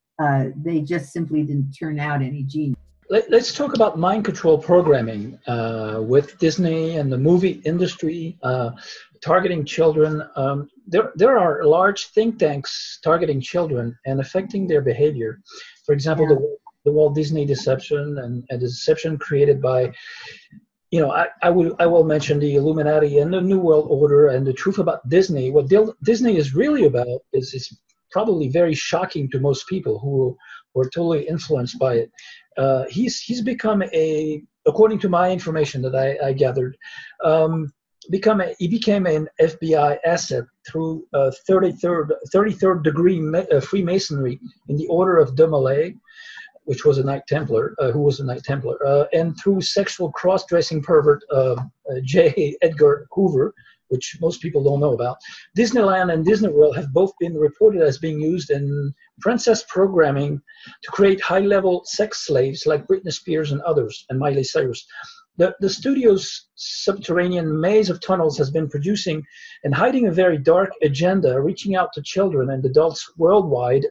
they just simply didn't turn out any genius. Let's talk about mind control programming with Disney and the movie industry targeting children. There are large think tanks targeting children and affecting their behavior. For example, the Walt Disney deception and the deception created by, you know, I will mention the Illuminati and the New World Order and the truth about Disney. What Disney is really about is probably very shocking to most people who were totally influenced by it. He's become according to my information that I gathered, he became an FBI asset through 33rd degree Freemasonry in the Order of Dumoulin, which was a Knight Templar, who was a Knight Templar, and through sexual cross-dressing pervert J. Edgar Hoover, which most people don't know about. Disneyland and Disney World have both been reported as being used in princess programming to create high-level sex slaves like Britney Spears and others, and Miley Cyrus. The studio's subterranean maze of tunnels has been producing and hiding a very dark agenda, reaching out to children and adults worldwide.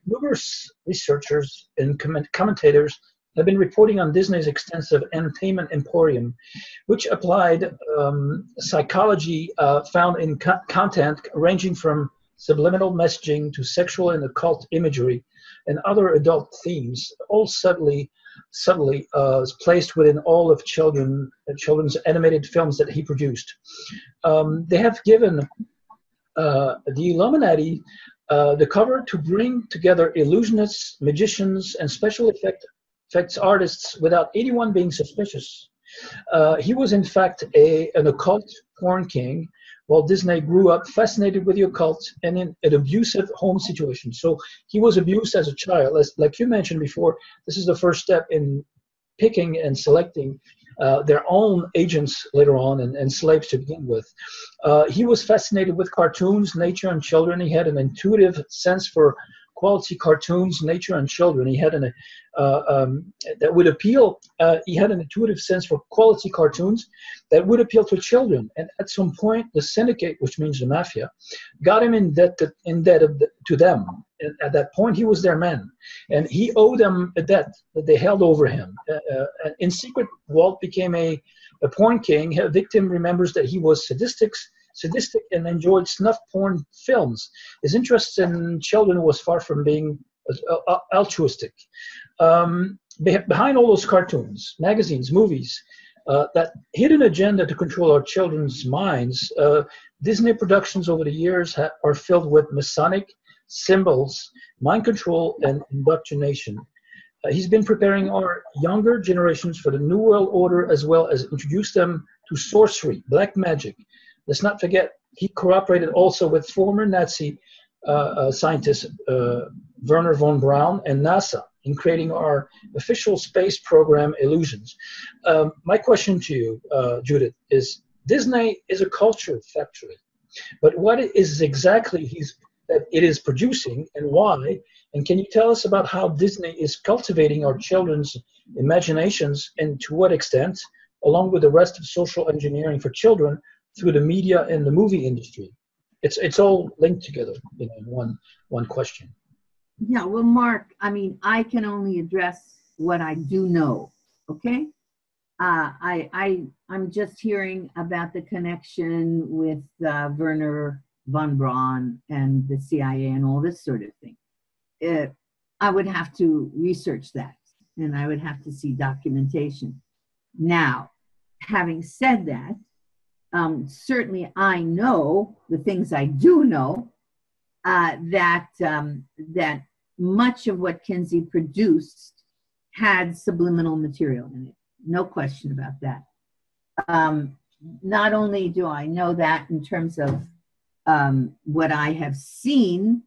Numerous researchers and commentators have been reporting on Disney's extensive entertainment emporium, which applied psychology found in content ranging from subliminal messaging to sexual and occult imagery and other adult themes, all subtly placed within all of children's animated films that he produced. They have given the Illuminati the cover to bring together illusionists, magicians, and special effects artists without anyone being suspicious. He was in fact an occult porn king, while Disney grew up fascinated with the occult and in an abusive home situation. So he was abused as a child. Like you mentioned before, this is the first step in picking and selecting their own agents later on and slaves to begin with. He was fascinated with cartoons, nature, and children. He had an intuitive sense for quality cartoons, nature, and children. He had that would appeal. He had an intuitive sense for quality cartoons that would appeal to children. And at some point, the syndicate, which means the mafia, got him in debt to them. And at that point, he was their man, and he owed them a debt that they held over him. In secret, Walt became a porn king. A victim remembers that he was sadistic and enjoyed snuff porn films. His interest in children was far from being altruistic. Behind all those cartoons, magazines, movies, that hidden agenda to control our children's minds, Disney productions over the years are filled with Masonic symbols, mind control, and indoctrination. He's been preparing our younger generations for the New World Order, as well as introduce them to sorcery, black magic. Let's not forget, he cooperated also with former Nazi scientist Wernher von Braun and NASA in creating our official space program Illusions. My question to you, Judith, is Disney is a culture factory, but what is exactly that it is producing and why? And can you tell us about how Disney is cultivating our children's imaginations and to what extent, along with the rest of social engineering for children, through the media and the movie industry? It's all linked together in one question. Yeah, well, Mark, I mean, I can only address what I do know, okay? I'm just hearing about the connection with Wernher von Braun and the CIA and all this sort of thing. I would have to research that, and I would have to see documentation. Now, having said that, certainly I know the things I do know, that much of what Kinsey produced had subliminal material in it. No question about that. Not only do I know that in terms of what I have seen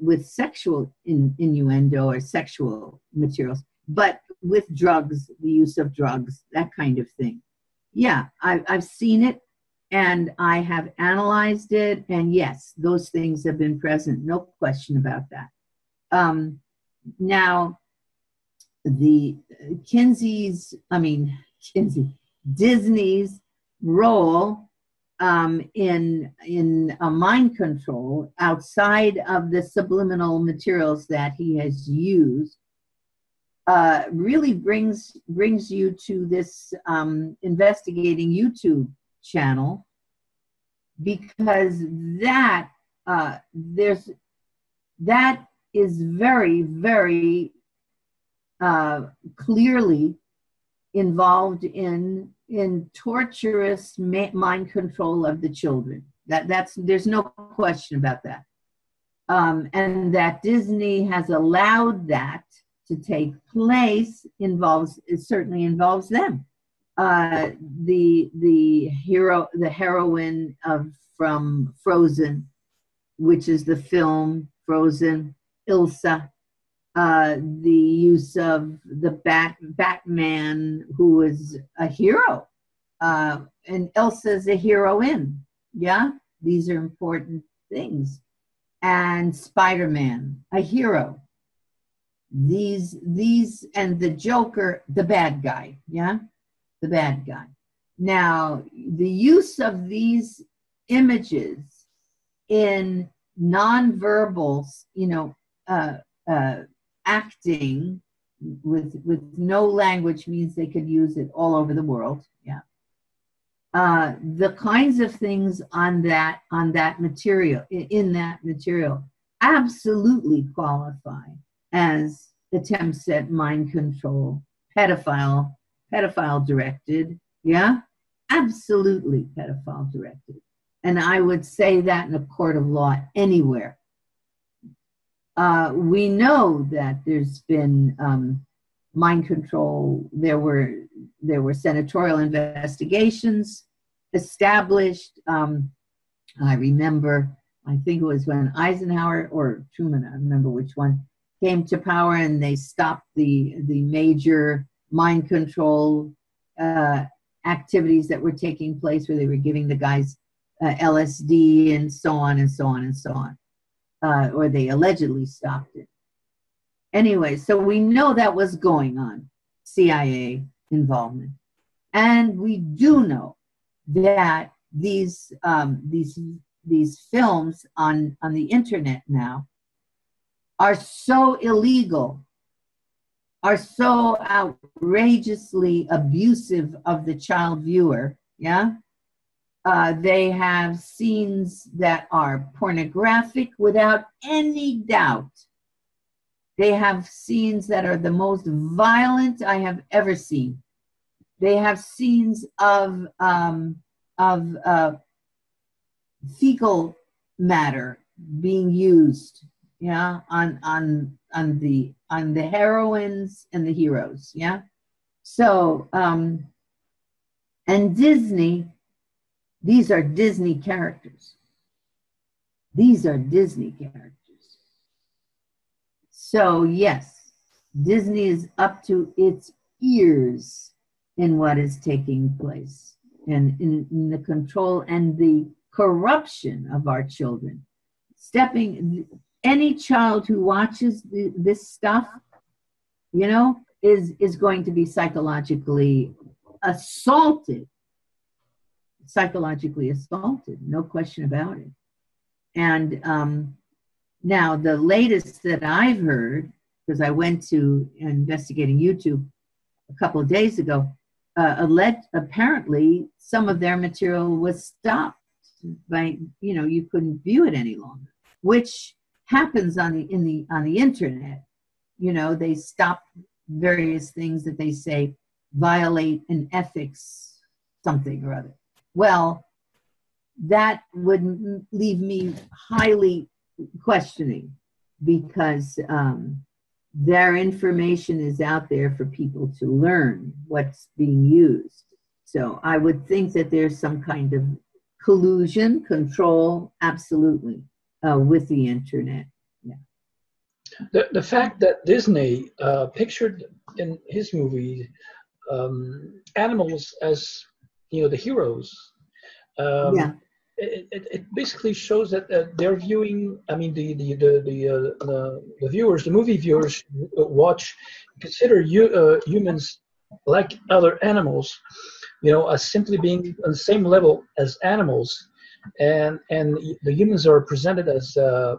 with sexual innuendo or sexual materials, but with drugs, the use of drugs, that kind of thing. Yeah, I've seen it and I have analyzed it, and yes, those things have been present, no question about that. Now, the Disney's role in mind control outside of the subliminal materials that he has used really brings you to this investigating YouTube channel, because that is very, very clearly involved in torturous mind control of the children. There's no question about that, and that Disney has allowed that to take place certainly involves them. The heroine from Frozen, which is the film Frozen, Ilsa, the use of the Batman, who is a hero, and Elsa's a heroine. Yeah, these are important things. And Spider-Man, a hero. These, and the Joker, the bad guy. Yeah, the bad guy. Now, the use of these images in nonverbal, acting with no language means they could use it all over the world. Yeah. The kinds of things on that material, in that material, absolutely qualify as attempts at mind control, pedophile directed. Yeah, absolutely pedophile directed. And I would say that in a court of law anywhere. We know that there's been mind control. There were senatorial investigations established. I remember, I think it was when Eisenhower or Truman, I don't remember which one, came to power, and they stopped the major mind control activities that were taking place, where they were giving the guys LSD and so on and so on and so on. Or they allegedly stopped it. Anyway, so we know that was going on, CIA involvement. And we do know that these films on the internet now are so illegal, are so outrageously abusive of the child viewer, yeah? They have scenes that are pornographic without any doubt. They have scenes that are the most violent I have ever seen. They have scenes of fecal matter being used, yeah, on the heroines and the heroes, yeah. So and Disney. These are Disney characters. These are Disney characters. So yes, Disney is up to its ears in what is taking place, and in the control and the corruption of our children. Any child who watches this stuff, is going to be psychologically assaulted. No question about it. And now the latest that I've heard, because I went to investigating YouTube a couple of days ago, apparently some of their material was stopped by, you couldn't view it any longer, which happens on the internet. They stop various things that they say violate an ethics something or other. Well, that would leave me highly questioning, because their information is out there for people to learn what's being used. So I would think that there's some kind of collusion, control, absolutely, with the internet. Yeah. The fact that Disney pictured in his movie animals as the heroes, it basically shows that they're viewing. I mean, the viewers, the movie viewers, consider humans like other animals, as simply being on the same level as animals, and the humans are presented as a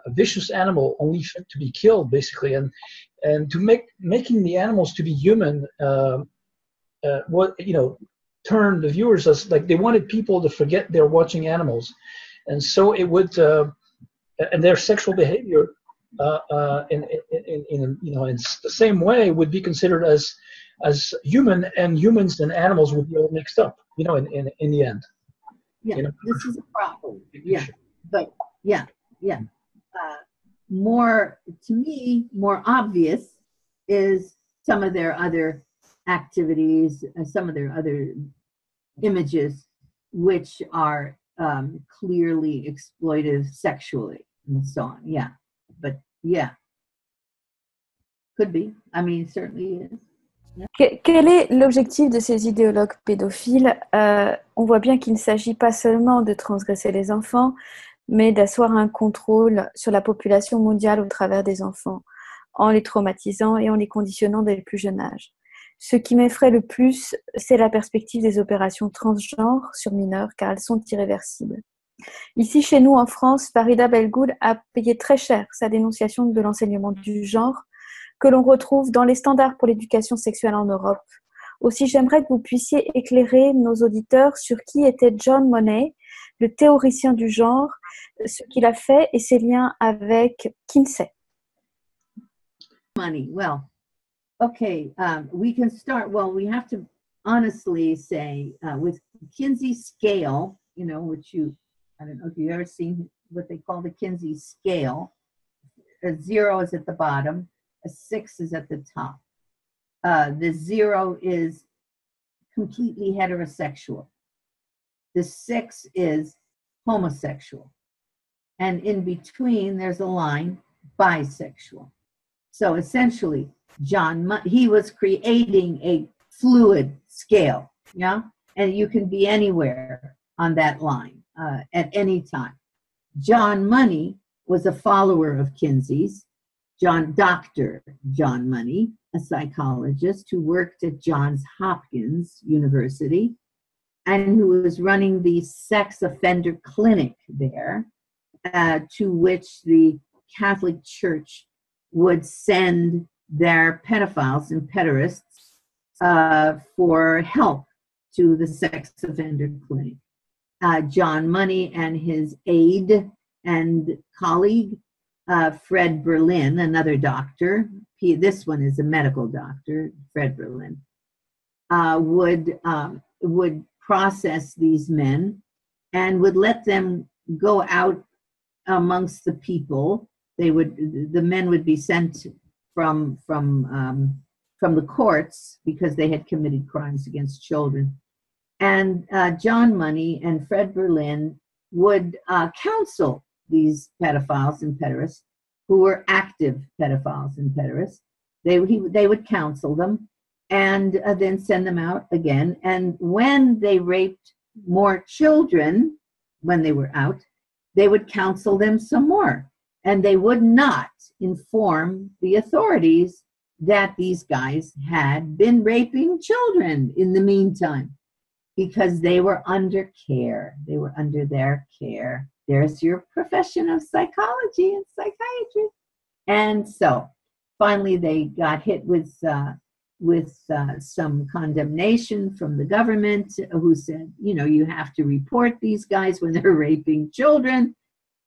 vicious animal only fit to be killed, basically, and to making the animals to be human, turn the viewers as like they wanted people to forget they're watching animals, and so it would and their sexual behavior in the same way would be considered as human, and humans and animals would be all mixed up, in the end. Yeah, this is a problem. Yeah, but yeah. More, to me, more obvious is some of their other activities, some of their other images, which are clearly exploitive sexually and so on. Yeah, but yeah. Could be. I mean, it certainly is. Quel est l'objectif de ces idéologues pédophiles? On voit bien qu'il ne s'agit pas seulement de transgresser les enfants, mais d'asseoir un contrôle sur la population mondiale au travers des enfants, en les traumatisant et en les conditionnant dès le plus jeune âge. Ce qui m'effraie le plus, c'est la perspective des opérations transgenres sur mineurs, car elles sont irréversibles. Ici, chez nous, en France, Farida Belgoud a payé très cher sa dénonciation de l'enseignement du genre, que l'on retrouve dans les standards pour l'éducation sexuelle en Europe. Aussi, j'aimerais que vous puissiez éclairer nos auditeurs sur qui était John Money, le théoricien du genre, ce qu'il a fait et ses liens avec Kinsey. Money. Well, okay, we can start. Well, we have to honestly say with Kinsey's scale, you know, which I don't know if you've ever seen what they call the Kinsey scale. A 0 is at the bottom. A 6 is at the top. The 0 is completely heterosexual. The 6 is homosexual. And in between, there's a line, bisexual. So essentially, he was creating a fluid scale, yeah? And you can be anywhere on that line at any time. John Money was a follower of Kinsey's. Dr. John Money, a psychologist who worked at Johns Hopkins University and who was running the sex offender clinic there, to which the Catholic Church would send their pedophiles and pederasts for help to the sex offender clinic. John Money and his aide and colleague, Fred Berlin, another doctor, this one is a medical doctor, Fred Berlin, would process these men and would let them go out amongst the people. The men would be sent from the courts because they had committed crimes against children. And John Money and Fred Berlin would counsel these pedophiles and pederasts who were active pedophiles and pederasts. They would counsel them and then send them out again. And when they raped more children, when they were out, they would counsel them some more. And they would not inform the authorities that these guys had been raping children in the meantime, because they were under care. They were under their care. There's your profession of psychology and psychiatry. And so finally they got hit with some condemnation from the government, who said, you know, you have to report these guys when they're raping children.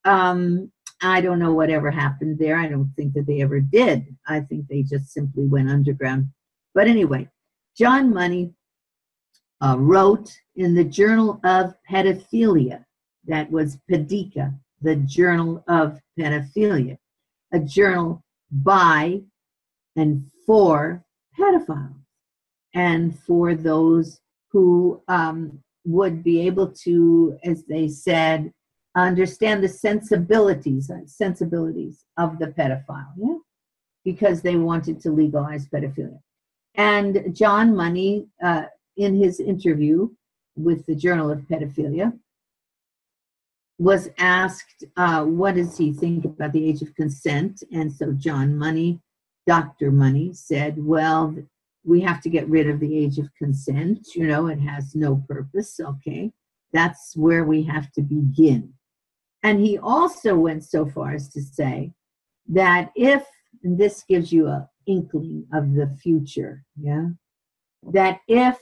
I don't know whatever happened there. I don't think that they ever did. I think they just simply went underground. But anyway, John Money wrote in the Journal of Pedophilia, that was Pedica, the Journal of Pedophilia, a journal by and for pedophiles and for those who would be able to, as they said, understand the sensibilities of the pedophile, yeah? Because they wanted to legalize pedophilia. And John Money, in his interview with the Journal of Pedophilia, was asked, what does he think about the age of consent? And so John Money, Dr. Money, said, well, we have to get rid of the age of consent. You know, it has no purpose. Okay, that's where we have to begin. And he also went so far as to say that if, and this gives you an inkling of the future, yeah, that if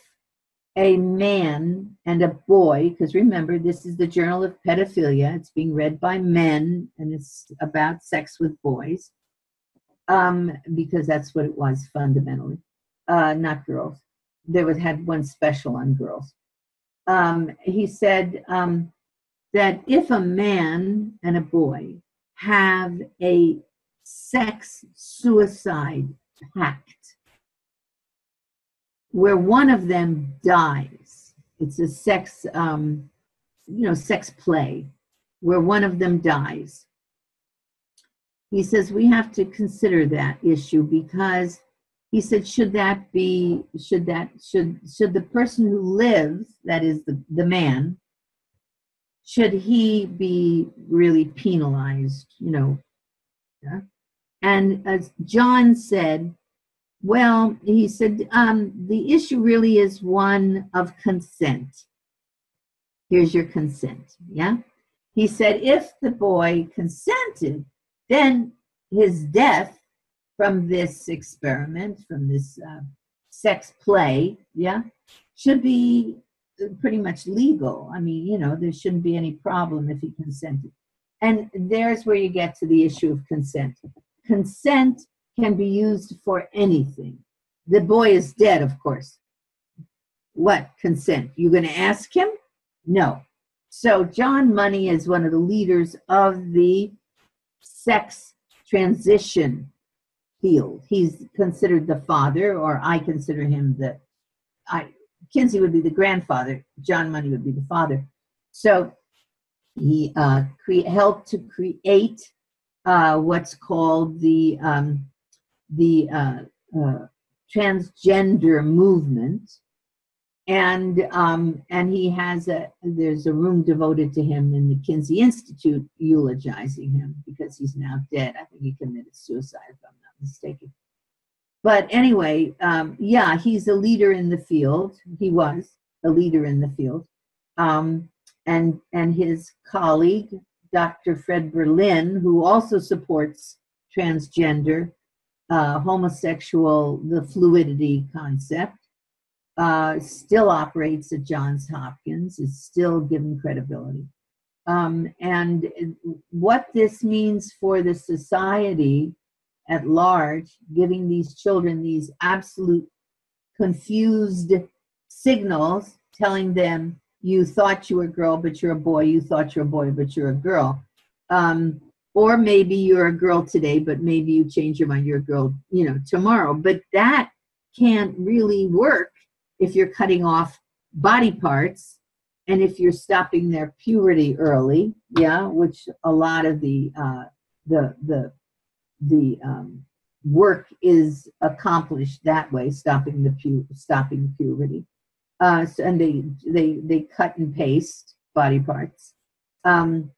a man and a boy, because remember, this is the Journal of Pedophilia, it's being read by men, and it's about sex with boys, because that's what it was fundamentally, not girls. Had one special on girls. He said that if a man and a boy have a sex suicide pact, where one of them dies, it's a sex, sex play, where one of them dies, he says we have to consider that issue, because he said, should the person who lives, that is the man, should he be really penalized, you know? Yeah? And as John said, well, he said, the issue really is one of consent. Here's your consent, yeah? He said, if the boy consented, then his death from this experiment, from this sex play, yeah, should be pretty much legal. I mean, you know, there shouldn't be any problem if he consented. And there's where you get to the issue of consent. Consent can be used for anything. The boy is dead, of course. What consent? You going to ask him? No. So John Money is one of the leaders of the sex transition field. He's considered the father, or I consider him Kinsey would be the grandfather, John Money would be the father. So he helped to create what's called the transgender movement, and he has there's a room devoted to him in the Kinsey Institute, eulogizing him because he's now dead. I think he committed suicide, if I'm not mistaken. But anyway, yeah, he's a leader in the field. He was a leader in the field, and his colleague, Dr. Fred Berlin, who also supports transgender, homosexual, the fluidity concept, still operates at Johns Hopkins, is still given credibility. And what this means for the society at large, giving these children these absolute confused signals, telling them, you thought you were a girl, but you're a boy. You thought you're a boy, but you're a girl. Or maybe you're a girl today, but maybe you change your mind, you're a girl, you know, tomorrow. But that can't really work if you're cutting off body parts and if you're stopping their puberty early, yeah, which a lot of the work is accomplished that way, stopping puberty. And they cut and paste body parts, and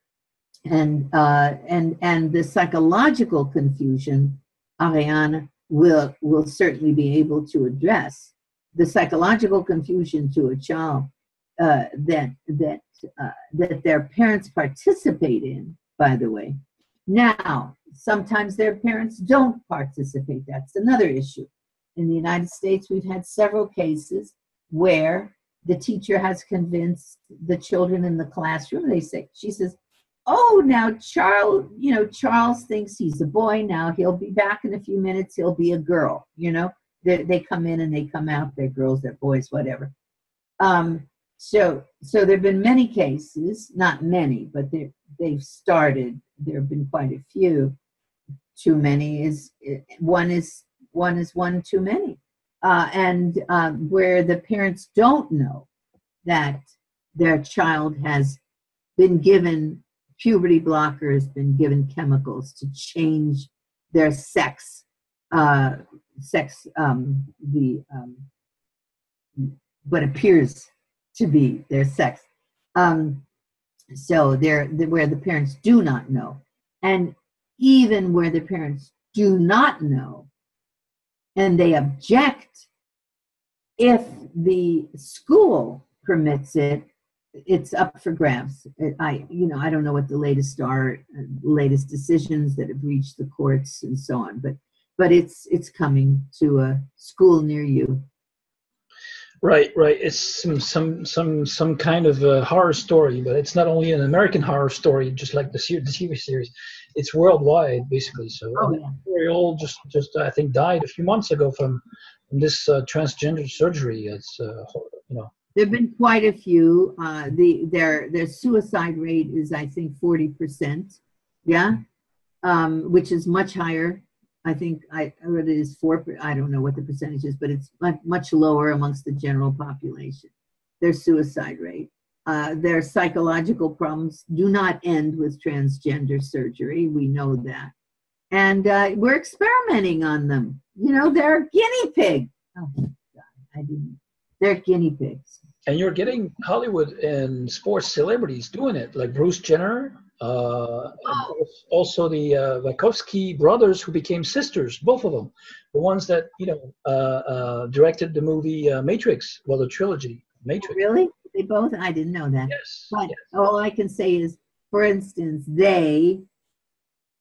the psychological confusion, Ariane will certainly be able to address the psychological confusion to a child that their parents participate in. By the way, now sometimes their parents don't participate. That's another issue. In the United States, we've had several cases where the teacher has convinced the children in the classroom. She says, oh, now Charles thinks he's a boy. Now he'll be back in a few minutes. He'll be a girl. You know, they come in and they come out. They're girls, they're boys, whatever. So there've been many cases, not many, but they've started. There have been quite a few. Too many is one too many. And where the parents don't know that their child has been given puberty blockers, been given chemicals to change their sex, what appears to be their sex. So where the parents do not know, and even where the parents do not know, and they object, if the school permits it, it's up for grabs. I don't know what the latest decisions that have reached the courts and so on, but it's coming to a school near you. Right. It's some kind of a horror story, but it's not only an American horror story, just like the TV series. It's worldwide, basically. So very old, just I think died a few months ago from this transgender surgery. It's There've been quite a few. Their suicide rate is, I think, 40%. Yeah, which is much higher. I think it is 4%. I don't know what the percentage is, but it's much lower amongst the general population. Their suicide rate, their psychological problems do not end with transgender surgery. We know that. And we're experimenting on them. You know, they're guinea pigs. Oh, God, they're guinea pigs. And you're getting Hollywood and sports celebrities doing it, like Bruce Jenner, and also the Wachowski brothers, who became sisters, both of them, the ones that directed the movie Matrix, well, the trilogy Matrix. Really? They both? I didn't know that. Yes. But yes. all I can say is, for instance, they,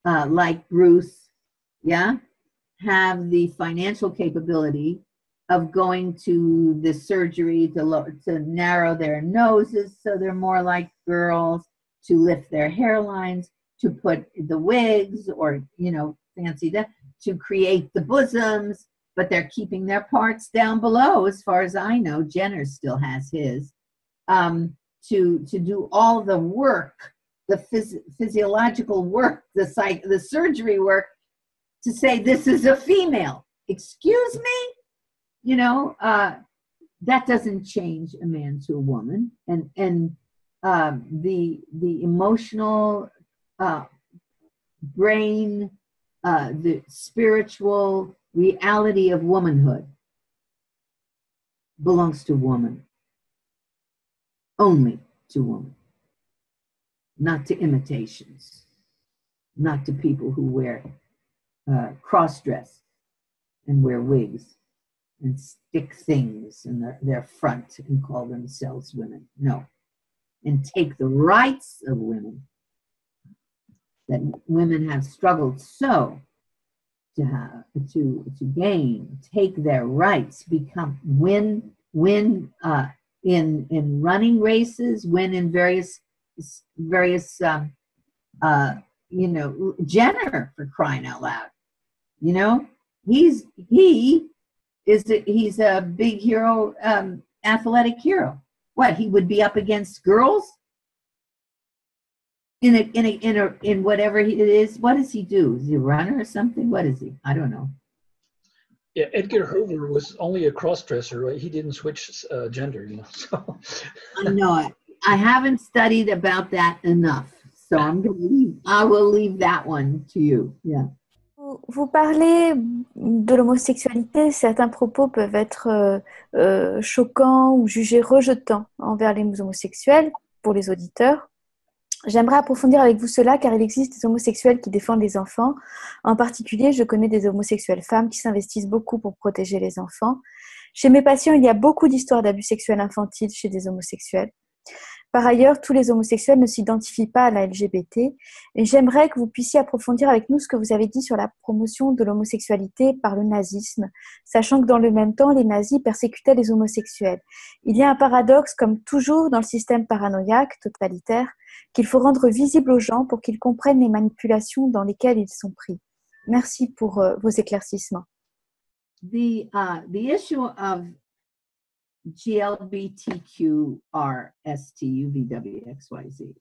like Bruce, have the financial capability of going to the surgery to narrow their noses so they're more like girls, to lift their hairlines, to put the wigs or, fancy that, to create the bosoms, but they're keeping their parts down below, as far as I know. Jenner still has his. To do all the work, the physiological work, the surgery work, to say this is a female. Excuse me? That doesn't change a man to a woman, and the emotional brain, the spiritual reality of womanhood belongs to woman, only to woman, not to imitations, not to people who wear cross-dress and wear wigs and stick things in their front and call themselves women. No. And take the rights of women that women have struggled so to gain, take their rights, win in running races, win in various Jenner, for crying out loud. He's a big hero, athletic hero. What, he would be up against girls in whatever it is? What does he do? Is he a runner or something? What is he? I don't know. Yeah, Edgar Hoover was only a cross-dresser, right? He didn't switch gender, So. I know it. I haven't studied about that enough, so I will leave that one to you. Yeah. Vous parlez de l'homosexualité, certains propos peuvent être choquants ou jugés rejetants envers les homosexuels pour les auditeurs. J'aimerais approfondir avec vous cela car il existe des homosexuels qui défendent les enfants. En particulier, je connais des homosexuelles femmes qui s'investissent beaucoup pour protéger les enfants. Chez mes patients, il y a beaucoup d'histoires d'abus sexuels infantiles chez des homosexuels. Par ailleurs, tous les homosexuels ne s'identifient pas à la LGBT et j'aimerais que vous puissiez approfondir avec nous ce que vous avez dit sur la promotion de l'homosexualité par le nazisme, sachant que dans le même temps, les nazis persécutaient les homosexuels. Il y a un paradoxe, comme toujours dans le système paranoïaque, totalitaire, qu'il faut rendre visible aux gens pour qu'ils comprennent les manipulations dans lesquelles ils sont pris. Merci pour vos éclaircissements. The issue of GLBTQRSTUVWXYZ.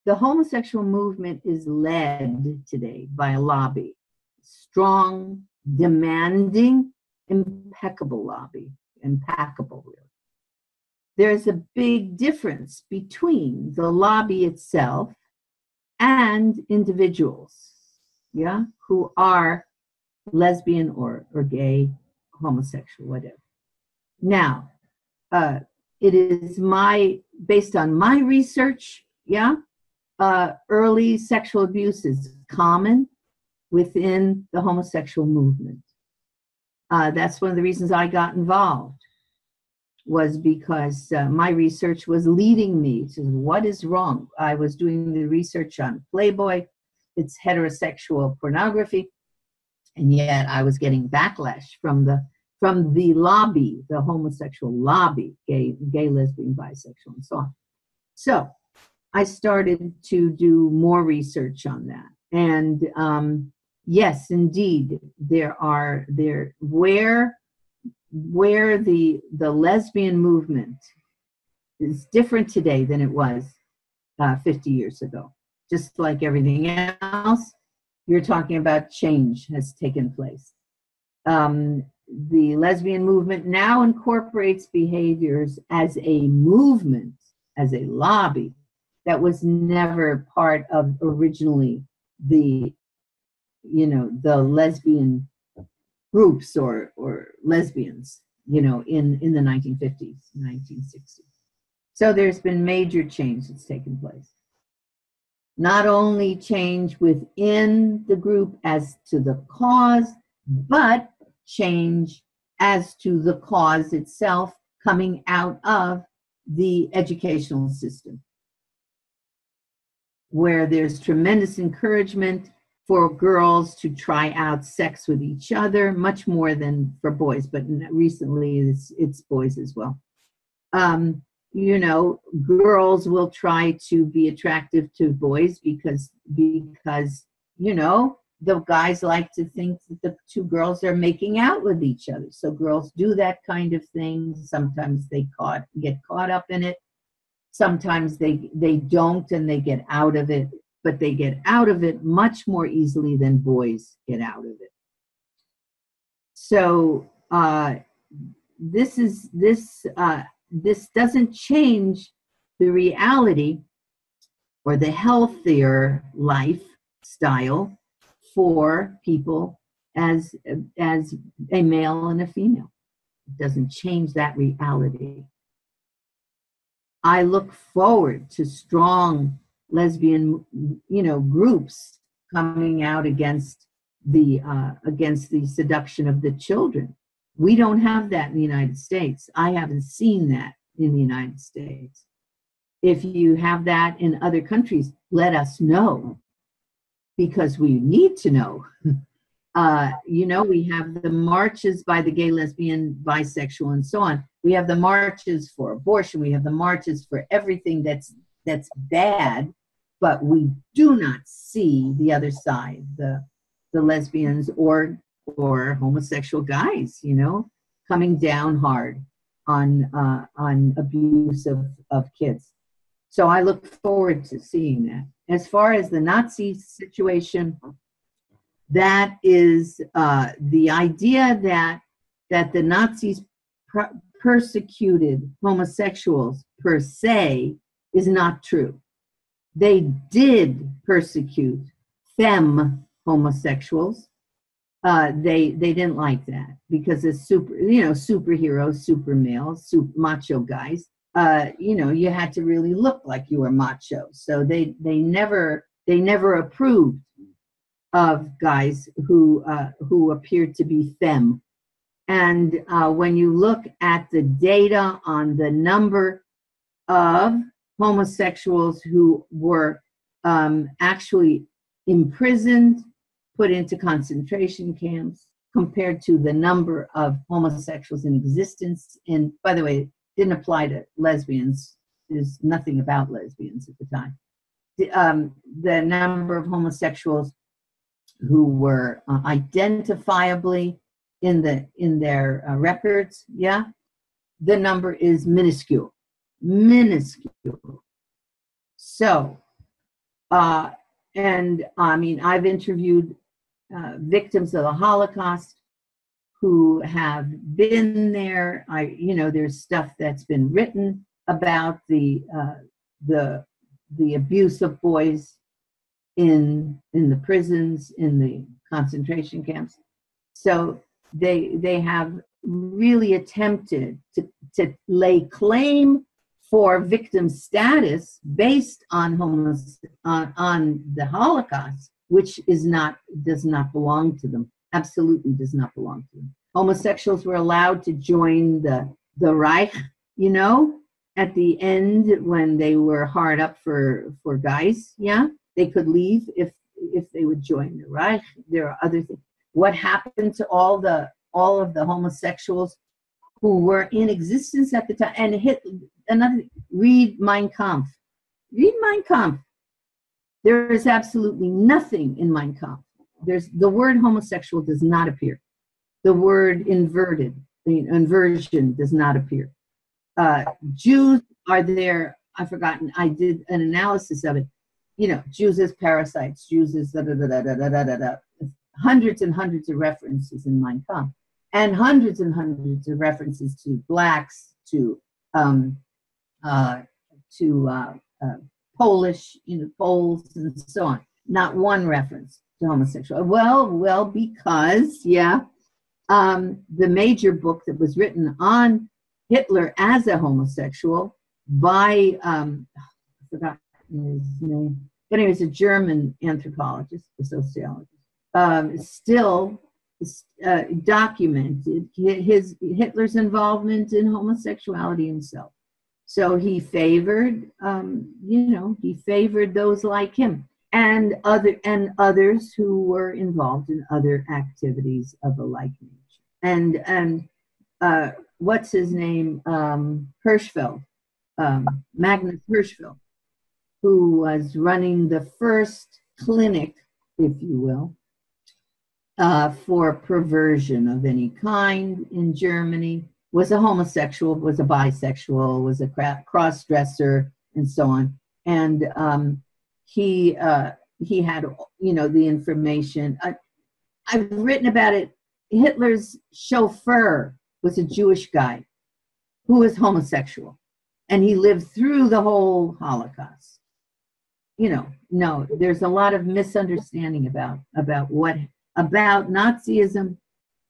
The homosexual movement is led today by a lobby, strong, demanding, impeccable lobby, impeccable really. There's a big difference between the lobby itself and individuals, who are lesbian or gay, homosexual, whatever. Now, it is based on my research, early sexual abuse is common within the homosexual movement. That's one of the reasons I got involved, was because my research was leading me to what is wrong. I was doing the research on Playboy, it's heterosexual pornography, and yet I was getting backlash from the lobby, the homosexual lobby, gay, lesbian, bisexual, and so on. So I started to do more research on that. And yes, indeed, where the lesbian movement is different today than it was 50 years ago. Just like everything else, you're talking about change has taken place. The lesbian movement now incorporates behaviors as a movement, as a lobby, that was never part of originally the the lesbian groups or lesbians, in the 1950s, 1960s. So there's been major change that's taken place. Not only change within the group as to the cause, but change as to the cause itself coming out of the educational system, where there's tremendous encouragement for girls to try out sex with each other, much more than for boys, but recently it's boys as well. Girls will try to be attractive to boys because the guys like to think that the two girls are making out with each other. So girls do that kind of thing. Sometimes they get caught up in it. Sometimes they don't, and they get out of it, but they get out of it much more easily than boys get out of it. So this doesn't change the reality or the healthier lifestyle for people as a male and a female. It doesn't change that reality. I look forward to strong lesbian, groups coming out against the seduction of the children. We don't have that in the United States. I haven't seen that in the United States. If you have that in other countries, let us know, because we need to know. We have the marches by the gay, lesbian, bisexual, and so on. We have the marches for abortion. We have the marches for everything that's bad, but we do not see the other side, the lesbians or homosexual guys, coming down hard on abuse of kids. So I look forward to seeing that. As far as the Nazi situation, that is the idea that the Nazis persecuted homosexuals per se is not true. They did persecute femme homosexuals. They didn't like that because it's superheroes, super males, macho guys. You had to really look like you were macho. So they never approved of guys who appeared to be femme. And when you look at the data on the number of homosexuals who were actually imprisoned, put into concentration camps, compared to the number of homosexuals in existence, and by the way, it didn't apply to lesbians. There's nothing about lesbians at the time. The number of homosexuals who were identifiably in their records, the number is minuscule. So, and I mean, I've interviewed victims of the Holocaust who have been there. There's stuff that's been written about the abuse of boys in the prisons, in the concentration camps. So they have really attempted to lay claim for victim status based on the Holocaust, which does not belong to them. Absolutely does not belong to them. Homosexuals were allowed to join the Reich, at the end when they were hard up for guys. They could leave if they would join the Reich. There are other things. What happened to all of the homosexuals who were in existence at the time? And read Mein Kampf. Read Mein Kampf. There is absolutely nothing in Mein Kampf. The word homosexual does not appear. The word inversion does not appear. Jews are there. I've forgotten. I did an analysis of it. Jews as parasites, Jews as hundreds and hundreds of references in Mein Kampf, and hundreds and hundreds of references to blacks, to Polish, Poles, and so on. Not one reference to homosexuality? Well, because, yeah, the major book that was written on Hitler as a homosexual by, I forgot his name, but he was a German anthropologist, a sociologist, still documented Hitler's involvement in homosexuality himself. So he favored, he favored those like him and others who were involved in other activities of a like nature. And what's his name? Hirschfeld, Magnus Hirschfeld, who was running the first clinic, if you will, for perversion of any kind in Germany, was a homosexual, was a bisexual, was a cross-dresser, and so on. And he had, the information. I've written about it. Hitler's chauffeur was a Jewish guy who was homosexual, and he lived through the whole Holocaust. No, there's a lot of misunderstanding about Nazism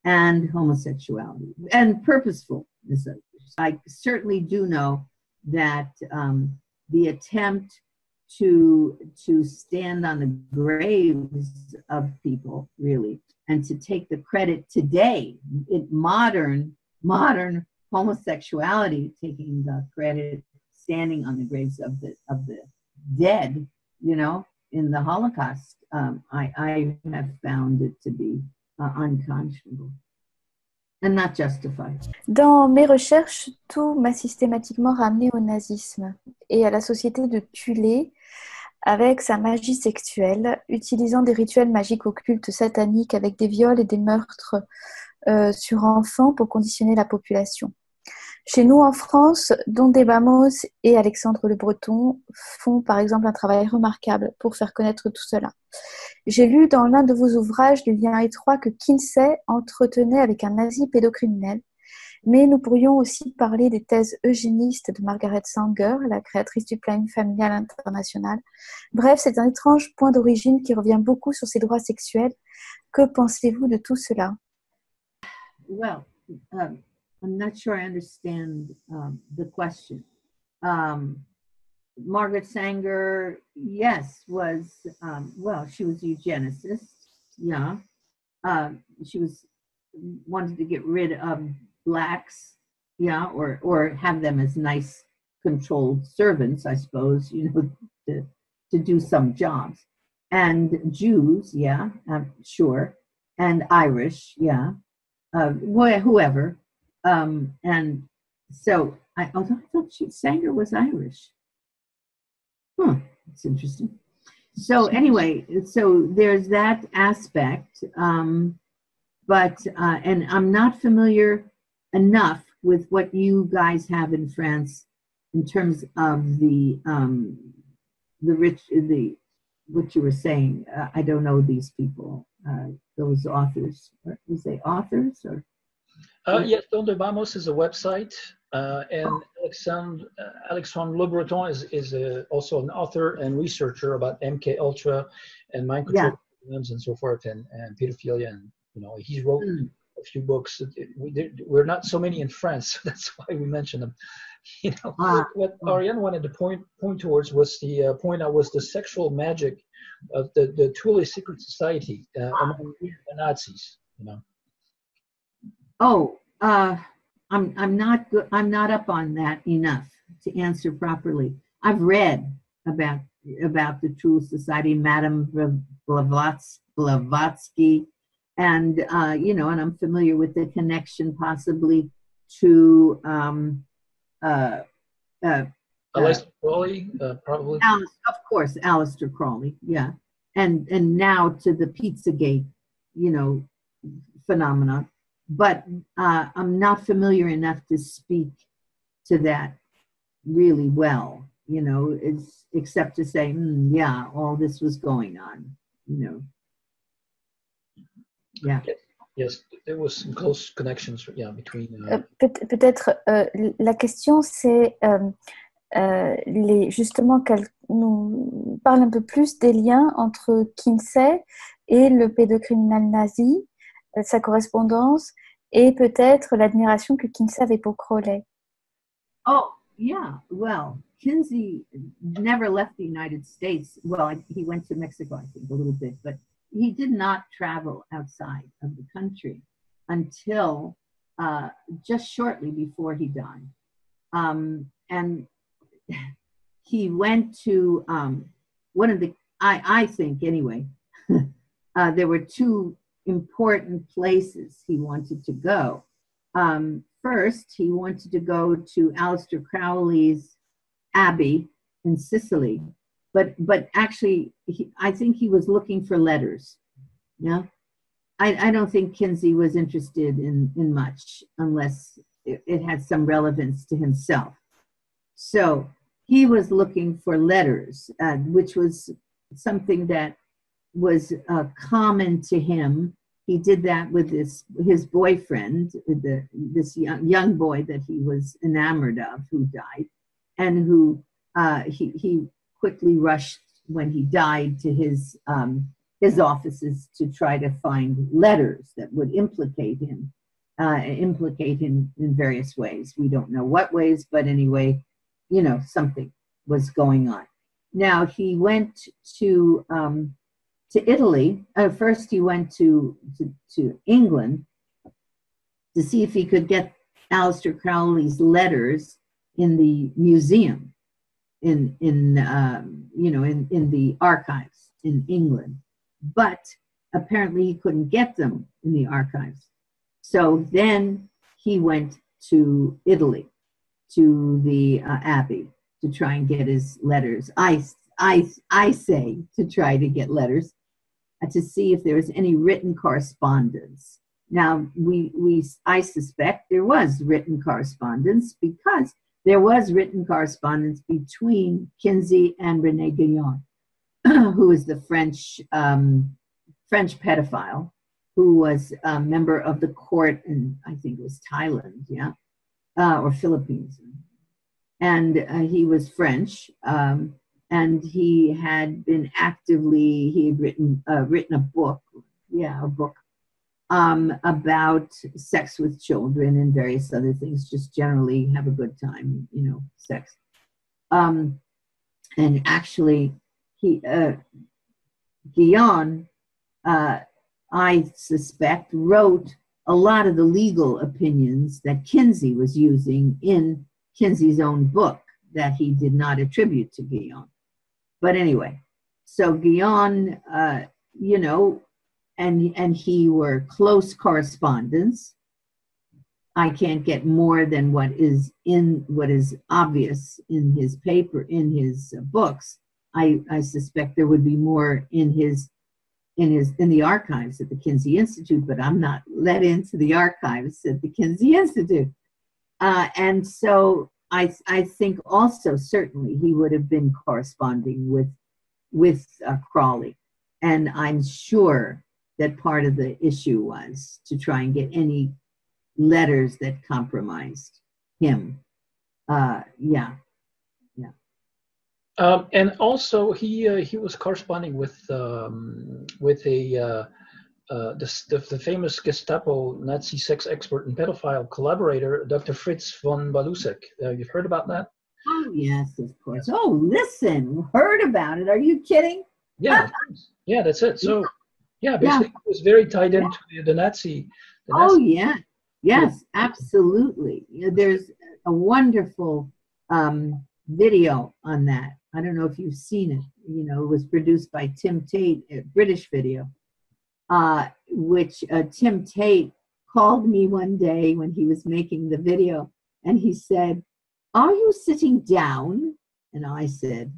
and homosexuality, and purposeful misunderstanding. I certainly do know that the attempt to stand on the graves of people, really, and to take the credit today in modern homosexuality, taking the credit, standing on the graves of the dead, in the Holocaust, I have found it to be unconscionable and not justified. Dans mes recherches, tout m'a systématiquement ramené au nazisme et à la société de Thulé avec sa magie sexuelle, utilisant des rituels magiques occultes sataniques avec des viols et des meurtres sur enfants pour conditionner la population. Chez nous en France, Don Desbamos et Alexandre Le Breton font par exemple un travail remarquable pour faire connaître tout cela. J'ai lu dans l'un de vos ouvrages le lien étroit que Kinsey entretenait avec un nazi pédocriminel, mais nous pourrions aussi parler des thèses eugénistes de Margaret Sanger, la créatrice du planning familial international. Bref, c'est un étrange point d'origine qui revient beaucoup sur ces droits sexuels. Que pensez-vous de tout cela? Well, I'm not sure I understand the question. Margaret Sanger, yes, was, she was a eugenicist, yeah. She wanted to get rid of blacks, yeah, or have them as nice controlled servants, I suppose, to do some jobs. And Jews, yeah, sure, and Irish, yeah, whoever. And so I thought Sanger was Irish. That's interesting. So anyway, so there's that aspect, but and I'm not familiar enough with what you guys have in France in terms of the what you were saying. I don't know these people, those authors. Is they authors or? Yes, Don Desbamos is a website, and Alexandre Le Breton is also an author and researcher about MK Ultra and mind control programs and so forth, and pedophilia, and he wrote a few books. We're not so many in France, so that's why we mention them. What Ariane wanted to point towards was the sexual magic of the Thule secret society among the Nazis. I'm not good. I'm not up on that enough to answer properly. I've read about the Thule Society, Madame Blavatsky, and and I'm familiar with the connection possibly to Aleister Crowley, probably. Of course, Aleister Crowley, yeah, and now to the Pizzagate, phenomenon. But I'm not familiar enough to speak to that really well, except to say, all this was going on, Yeah. Yes, there was some close connections, between. Peut-être la question c'est justement qu'elle nous parle un peu plus des liens entre Kinsey et le pédocriminel nazi, sa correspondance et peut-être l'admiration que Kinsey avait pour Crowley. Oh, yeah. Well, Kinsey never left the United States. Well, he went to Mexico, I think, a little bit, but he did not travel outside of the country until just shortly before he died. And he went to one of the, I think anyway, there were two important places he wanted to go. First, he wanted to go to Aleister Crowley's abbey in Sicily, but actually, I think he was looking for letters. Yeah, I don't think Kinsey was interested in much unless it had some relevance to himself. So he was looking for letters, which was something that was common to him. He did that with his boyfriend, this young boy that he was enamored of, who died, and who he quickly rushed when he died to his offices to try to find letters that would implicate him in various ways. We don't know what ways, but anyway, you know, something was going on. Now he went to Italy. First, he went to England to see if he could get Aleister Crowley's letters in the museum, in the archives in England. But apparently, he couldn't get them in the archives. So then he went to Italy, to the abbey, to try and get his letters. I say to try to get letters, to see if there was any written correspondence. Now, I suspect there was written correspondence, because there was written correspondence between Kinsey and René Guyon, who is the French pedophile, who was a member of the court in, I think it was Thailand, yeah, or Philippines. And he was French. And he had been he had written a book, about sex with children and various other things, just generally have a good time, you know, sex. And actually, Guyon, I suspect, wrote a lot of the legal opinions that Kinsey was using in Kinsey's own book that he did not attribute to Guyon. But anyway, so Guyon, you know, and he were close correspondents. I can't get more than what is obvious in his paper, in his books. I suspect there would be more in the archives at the Kinsey Institute, but I'm not let into the archives at the Kinsey Institute. And so I think also certainly he would have been corresponding with Crowley, and I'm sure that part of the issue was to try and get any letters that compromised him. And also he was corresponding with the famous Gestapo Nazi sex expert and pedophile collaborator, Dr. Fritz von Balusek. You've heard about that? Oh, yes, of course. Oh, listen, heard about it. Are you kidding? Yeah, yeah, that's it. So, yeah, basically it was very tied into the Nazi. Oh, yeah. Yes, absolutely. There's a wonderful video on that. I don't know if you've seen it. You know, it was produced by Tim Tate, a British video. Which Tim Tate called me one day when he was making the video, and he said, "Are you sitting down?" And I said,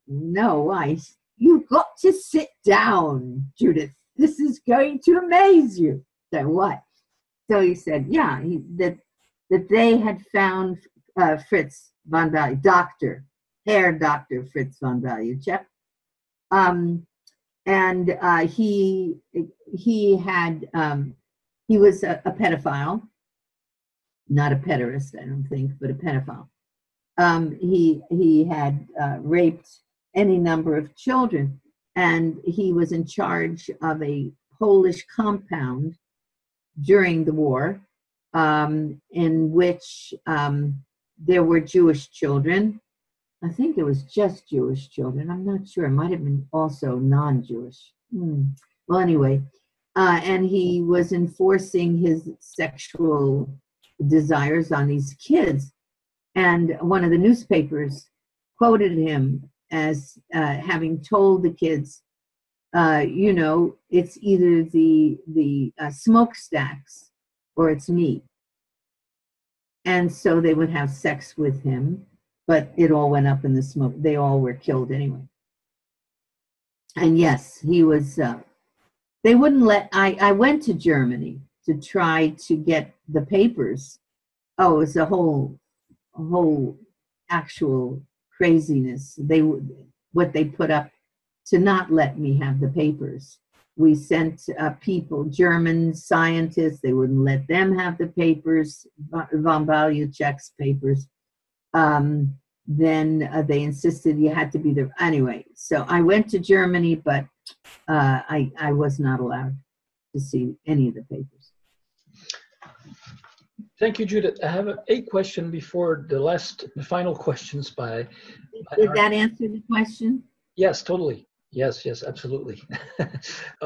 "No, you've got to sit down, Judith. This is going to amaze you." So what? So he said, yeah, that they had found Fritz von Baluchek, Herr Dr. Fritz von Baluchek. And he was a pedophile, not a pederast, I don't think, but a pedophile. he had raped any number of children, and he was in charge of a Polish compound during the war, in which there were Jewish children. I think it was just Jewish children. I'm not sure. It might have been also non-Jewish. Well, anyway, and he was enforcing his sexual desires on these kids. And one of the newspapers quoted him as having told the kids, you know, it's either the smokestacks or it's me. And so they would have sex with him, but it all went up in the smoke. They all were killed anyway. And yes, he was, they wouldn't let, I went to Germany to try to get the papers. Oh, it was a whole actual craziness. What they put up to not let me have the papers. We sent people, German scientists, they wouldn't let them have the papers, von Balyuchek's papers. Then they insisted you had to be there. Anyway, so I went to Germany, but I was not allowed to see any of the papers. Thank you, Judith. I have a question before the final questions by Did that answer the question? Yes, totally. Yes, absolutely.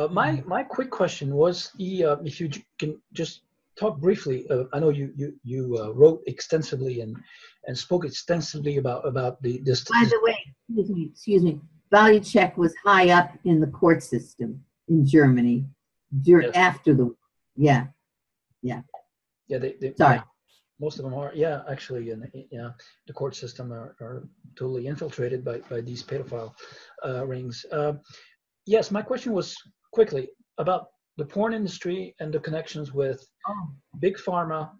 My quick question was, if you can just talk briefly. I know you wrote extensively and spoke extensively about this. By the way, excuse me. Balyuchek was high up in the court system in Germany after the war. Yeah. They Sorry. Most of them are, actually, in the court system are totally infiltrated by these pedophile rings. Yes, my question was quickly about the porn industry and the connections with big pharma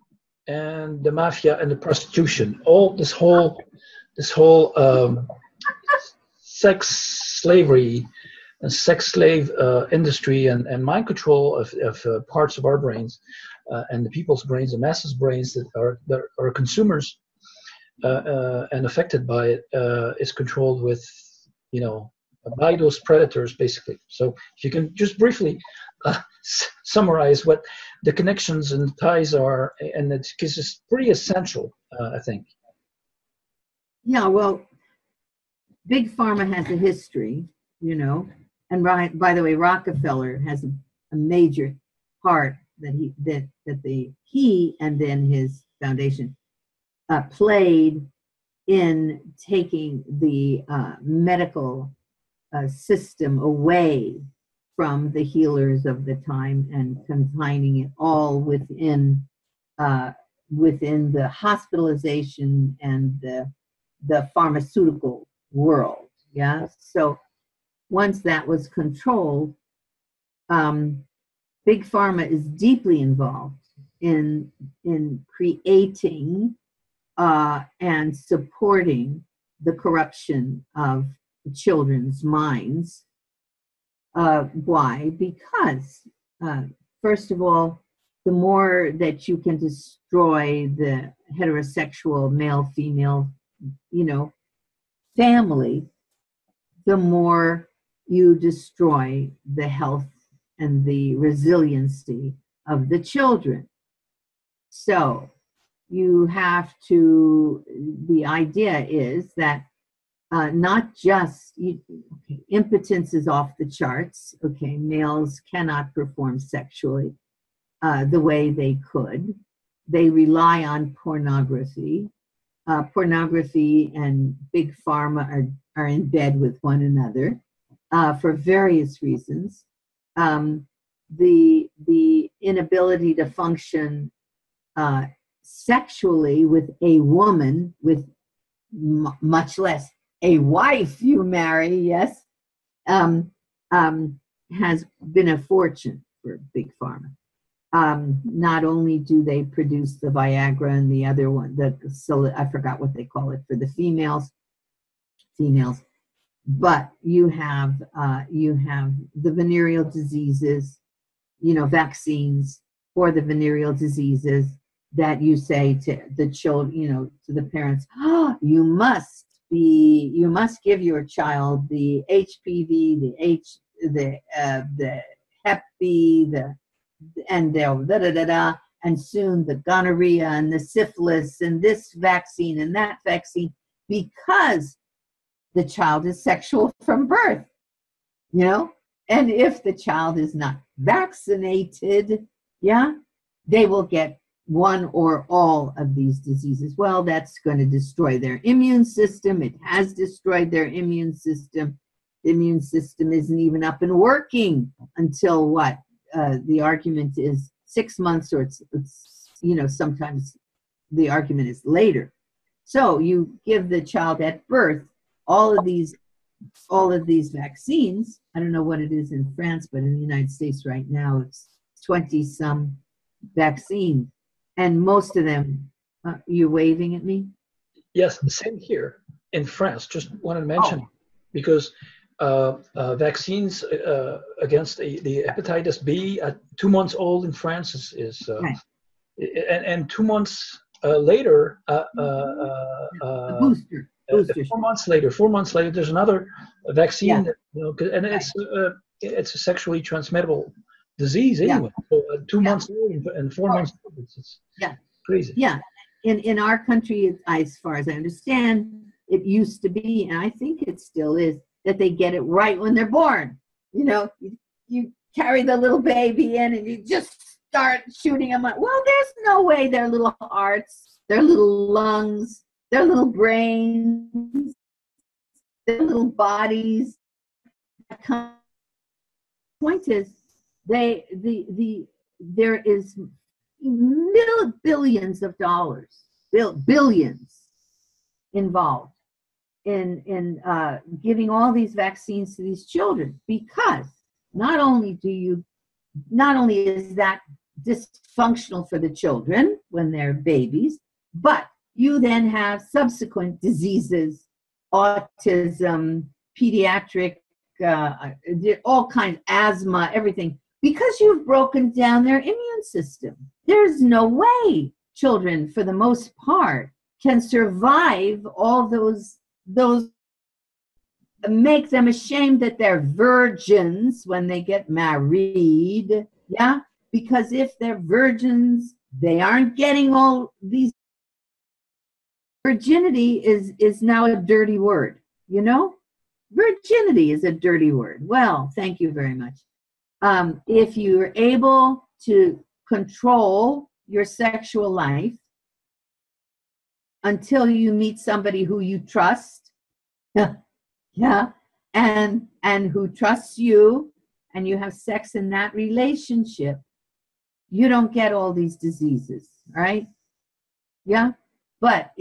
and the mafia and the prostitution. All this whole sex slavery and sex slave industry and mind control of parts of our brains. And the people's brains, the masses' brains that are consumers and affected by it is controlled with, by those predators, basically. So if you can just briefly summarize what the connections and ties are, and because it's pretty essential, I think. Yeah, well, Big Pharma has a history, and by the way, Rockefeller has a major part that he and then his foundation played in taking the medical system away from the healers of the time and confining it all within the hospitalization and the pharmaceutical world. Yeah. So once that was controlled, Big Pharma is deeply involved in creating and supporting the corruption of children's minds. Why? Because, first of all, the more that you can destroy the heterosexual male-female, family, the more you destroy the health and the resiliency of the children. So you have to, the idea is that not just, impotence is off the charts, males cannot perform sexually the way they could. They rely on pornography. Pornography and Big Pharma are in bed with one another for various reasons. The inability to function sexually with a woman, with much less a wife you marry, yes, has been a fortune for Big Pharma. Not only do they produce the Viagra and the other one, I forgot what they call it for the females, but you have the venereal diseases, vaccines for the venereal diseases. that you say to the children, you know, to the parents, oh, you must give your child the HPV, the Hep B, and they'll and soon the gonorrhea and the syphilis and this vaccine and that vaccine, because the child is sexual from birth, you know? And if the child is not vaccinated, yeah, they will get one or all of these diseases. Well, that's going to destroy their immune system. It has destroyed their immune system. The immune system isn't even up and working until what? The argument is 6 months, or it's you know, sometimes the argument is later. So you give the child at birth all of these vaccines. I don't know what it is in France, but in the United States right now, it's 20-some vaccines. And most of them, you're waving at me? Yes, the same here in France. Just wanted to mention, because vaccines against the hepatitis B at 2 months old in France is Right. And 2 months later, The booster. 4 months later, there's another vaccine. Yeah. That, you know, and it's a sexually transmittable disease anyway. So 2 months later and 4 months later, it's crazy. Yeah. In our country, as far as I understand, it used to be, and I think it still is, that they get it right when they're born. You know, you carry the little baby in and you just start shooting them up. Well, there's no way their little hearts, their little lungs, their little brains, their little bodies. The point is, there is billions of dollars, billions involved in giving all these vaccines to these children, because not only is that dysfunctional for the children when they're babies, but you then have subsequent diseases, autism, pediatric, all kinds, asthma, everything, because you've broken down their immune system. There's no way children, for the most part, can survive all those make them ashamed that they're virgins when they get married. Yeah, because if they're virgins, they aren't getting all these. Virginity is now a dirty word, you know? Virginity is a dirty word. Well, thank you very much. If you're able to control your sexual life until you meet somebody who you trust, yeah, and who trusts you, and you have sex in that relationship, you don't get all these diseases, right? Yeah, but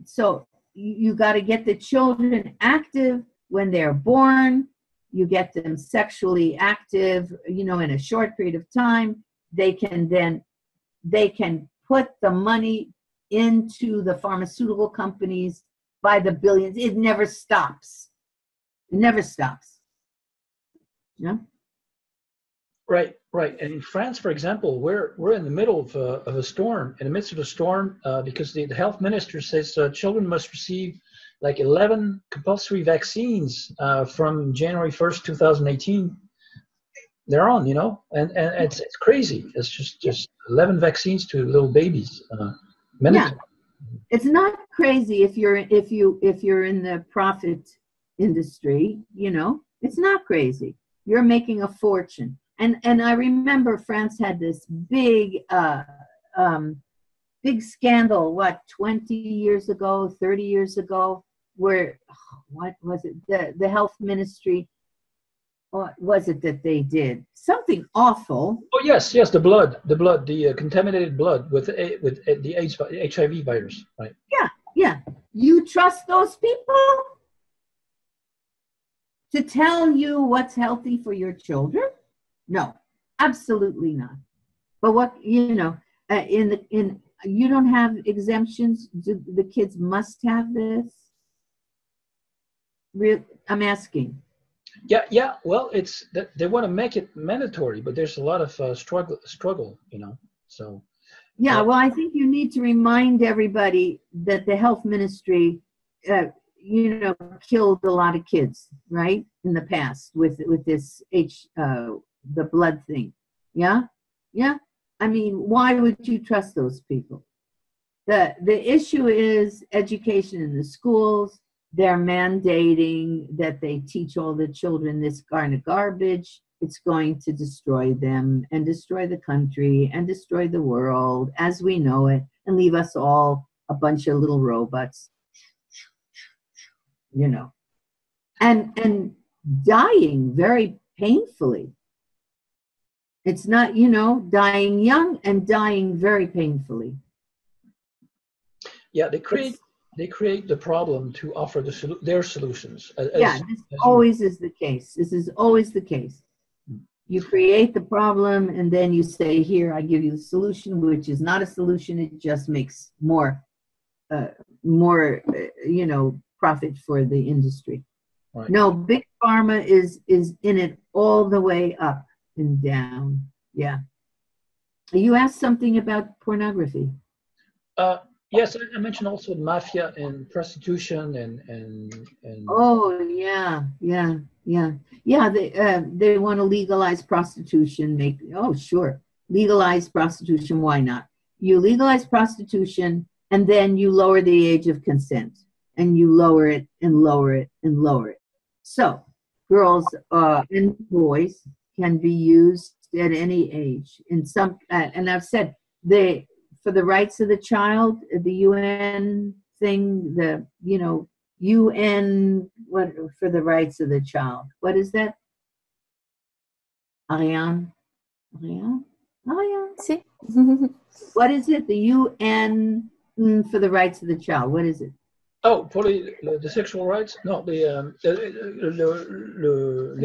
so you got to get the children active when they're born. You get them sexually active, you know, in a short period of time. They can put the money into the pharmaceutical companies by the billions. It never stops. It never stops. Yeah. Right. And in France, for example, we're in the middle of a storm, in the midst of a storm, because the health minister says children must receive like 11 compulsory vaccines from January 1st, 2018. They're on, you know, and it's crazy. It's just 11 vaccines to little babies. Yeah, it's not crazy if you're in the profit industry, you know. It's not crazy. You're making a fortune. And I remember France had this big scandal, 20 years ago, 30 years ago, where, what was it? The health ministry, what was it that they did? Something awful. Oh yes, the contaminated blood with the HIV virus, right? Yeah. You trust those people to tell you what's healthy for your children? No, absolutely not. But what, you know, you don't have exemptions. Do the kids must have this? I'm asking. Yeah. Well, it's that they want to make it mandatory, but there's a lot of struggle, you know. So Yeah, well, I think you need to remind everybody that the health ministry, killed a lot of kids, right, in the past with this the blood thing. Yeah, yeah. I mean, why would you trust those people? The issue is education in the schools. They're mandating that they teach all the children this kind of garbage. It's going to destroy them and destroy the country and destroy the world as we know it and leave us all a bunch of little robots, and dying very painfully. It's not, dying young and dying very painfully. Yeah, they create the problem to offer their solutions. This always is the case. This is always the case. You create the problem and then you say, here, I give you the solution, which is not a solution. It just makes more profit for the industry. Right. No, big pharma is in it all the way up and down. Yeah. You asked something about pornography. Yes, I mentioned also mafia and prostitution and. Oh yeah. They want to legalize prostitution. Legalize prostitution. Why not? You legalize prostitution and then you lower the age of consent, and you lower it and lower it and lower it. So girls and boys can be used at any age. And I've said for the rights of the child, the UN thing, UN, what for the rights of the child? What is that? Ariane? Si. What is it? The UN for the rights of the child. What is it? Oh, pour the sexual rights? No, les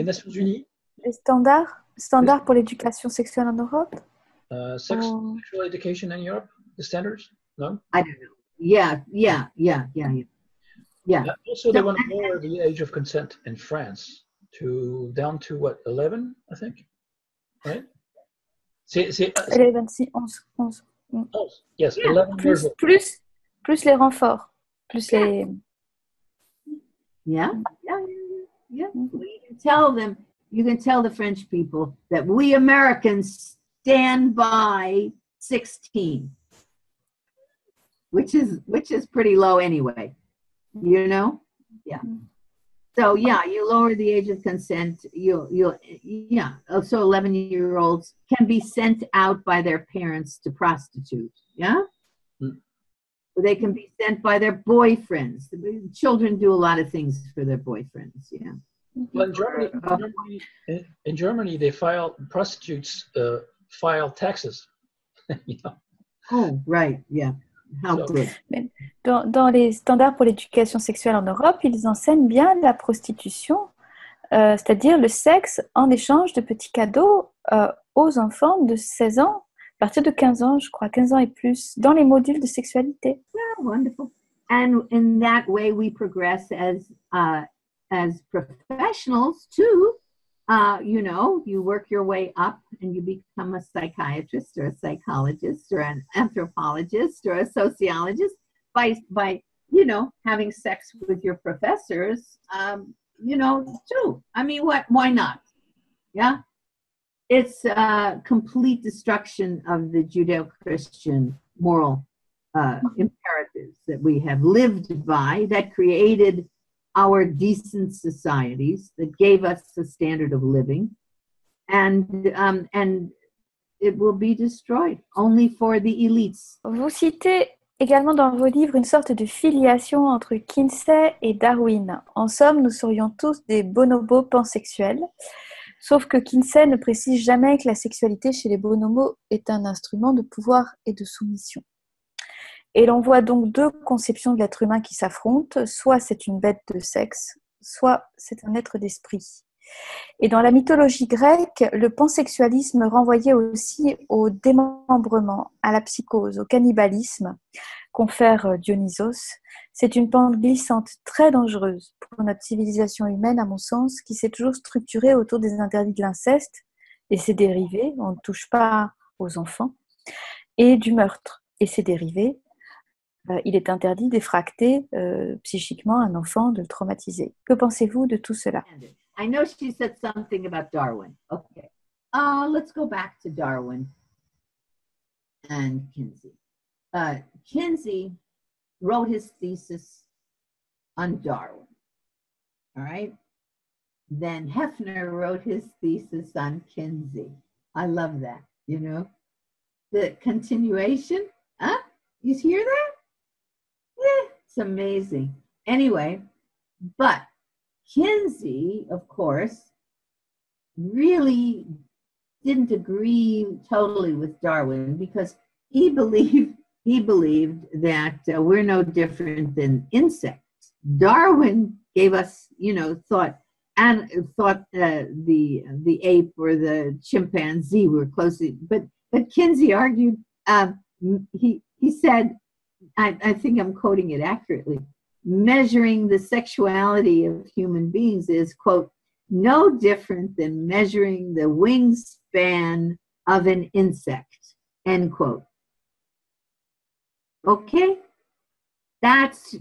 Nations Unies. Les standards pour l'éducation sexuelle en Europe. Sexual education in Europe, the standards? No? I don't know. Yeah. Also, they want to lower the age of consent in France down to what, 11, I think? Right? 11, 11. Yes, 11 years old. Plus les renforts. Plus les... Yeah. Well, you can tell the French people that we Americans stand by 16, which is pretty low anyway, Yeah. So you lower the age of consent. So 11-year-olds can be sent out by their parents to prostitute. Yeah. They can be sent by their boyfriends. Children do a lot of things for their boyfriends. Yeah. Well, in Germany, prostitutes file taxes. Oh, right. Yeah. How good. Dans les standards pour l'éducation sexuelle en Europe, ils enseignent bien la prostitution, c'est-à-dire le sexe en échange de petits cadeaux aux enfants de 16 ans, à partir de 15 ans, je crois, 15 ans et plus, dans les modules de sexualité. Yeah, wonderful. And in that way, we progress as professionals too. You work your way up and you become a psychiatrist or a psychologist or an anthropologist or a sociologist by having sex with your professors, too. I mean, why not? Yeah. It's a complete destruction of the Judeo-Christian moral imperatives that we have lived by, that created our decent societies, that gave us the standard of living, and it will be destroyed only for the elites. Vous citez également dans vos livres une sorte de filiation entre Kinsey et Darwin. En somme, nous serions tous des bonobos pansexuels, sauf que Kinsey ne précise jamais que la sexualité chez les bonobos est un instrument de pouvoir et de soumission. Et l'on voit donc deux conceptions de l'être humain qui s'affrontent, soit c'est une bête de sexe, soit c'est un être d'esprit. Et dans la mythologie grecque, le pansexualisme renvoyait aussi au démembrement, à la psychose, au cannibalisme, confère Dionysos. C'est une pente glissante très dangereuse pour notre civilisation humaine, à mon sens, qui s'est toujours structurée autour des interdits de l'inceste et ses dérivés. On ne touche pas aux enfants. et du meurtre et ses dérivés, il est interdit d'effracter psychiquement un enfant, de le traumatiser. Que pensez-vous de tout cela? I know she said something about Darwin. Okay. Let's go back to Darwin and Kinsey. Kinsey wrote his thesis on Darwin. All right. Then Hefner wrote his thesis on Kinsey. I love that, you know. The continuation, huh? You hear that? Yeah, it's amazing. Anyway, but Kinsey, of course, really didn't agree totally with Darwin because he believed that we're no different than insects. Darwin gave us, you know, thought the ape or the chimpanzee were closely, but Kinsey argued. He said, I think I'm quoting it accurately, measuring the sexuality of human beings is, quote, no different than measuring the wingspan of an insect, end quote. Okay, that's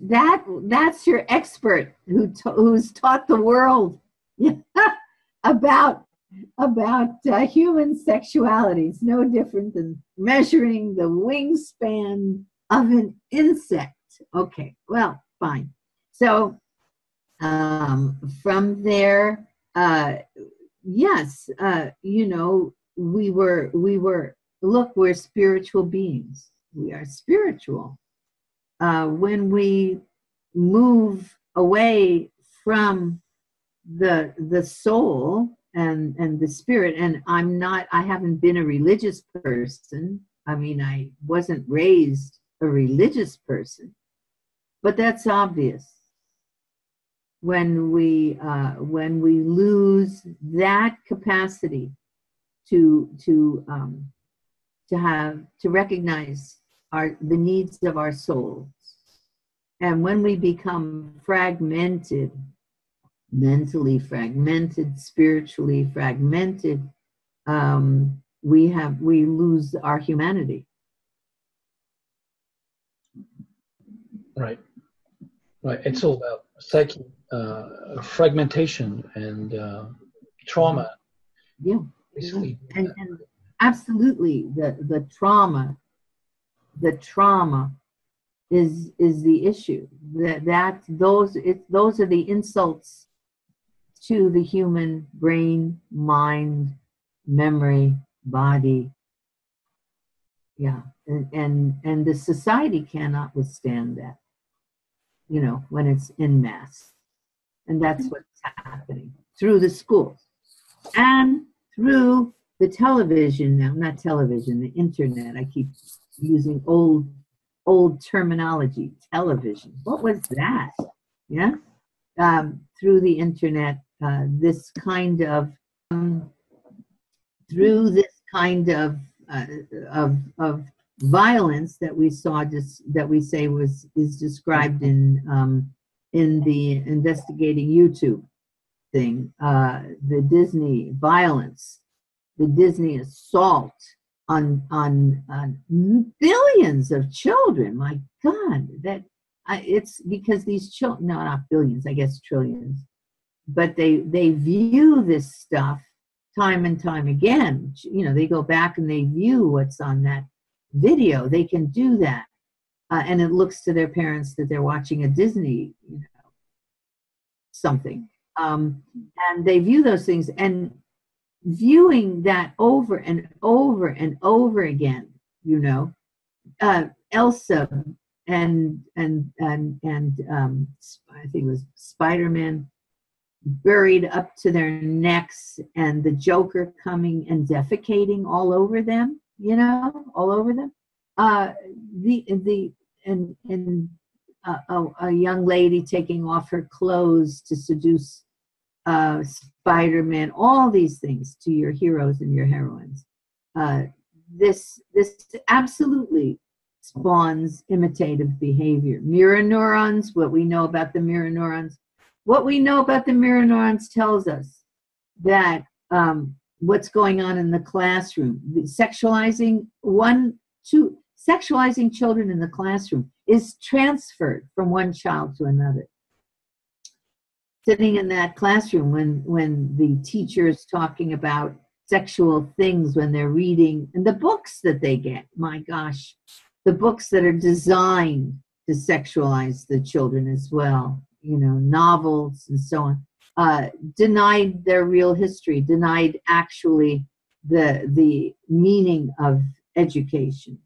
your expert who's taught the world about human sexuality. It's no different than measuring the wingspan of an insect. Okay, well, fine. So from there, yes, you know, we were. Look, we're spiritual beings. We are spiritual. When we move away from the soul and the spirit, and I haven't been a religious person. I mean, I wasn't raised a religious person, but that's obvious. When we lose that capacity to recognize the needs of our souls, and when we become fragmented, mentally fragmented, spiritually fragmented, we lose our humanity. Right. It's all about psyche, fragmentation, and trauma. Yeah. Basically. And absolutely, the trauma is the issue. Those are the insults to the human brain, mind, memory, body. Yeah, and the society cannot withstand that, you know, when it's en masse. And that's what's happening through the schools and through the television now, not television, the internet. I keep using old terminology, television. What was that? Yeah. Through the internet, this kind of violence that we saw, that we say is described in the investigating YouTube thing, the Disney violence, the Disney assault on billions of children. My God, it's because these children, no, not billions, I guess trillions, but they view this stuff time and time again. You know, they go back and they view what's on that video. They can do that, and it looks to their parents that they're watching a Disney, you know, something, and they view those things, and viewing that over and over and over again. You know, Elsa and I think it was Spider-Man, buried up to their necks, and the Joker coming and defecating all over them, you know, all over them. A young lady taking off her clothes to seduce Spider-Man, all these things to your heroes and your heroines. This absolutely spawns imitative behavior. Mirror neurons, what we know about the mirror neurons. What we know about the mirror neurons tells us that what's going on in the classroom, sexualizing one sexualizing children in the classroom is transferred from one child to another. Sitting in that classroom when the teacher is talking about sexual things, when they're reading, and the books that they get, my gosh, the books that are designed to sexualize the children as well, you know, novels and so on, denied their real history, denied actually the meaning of education,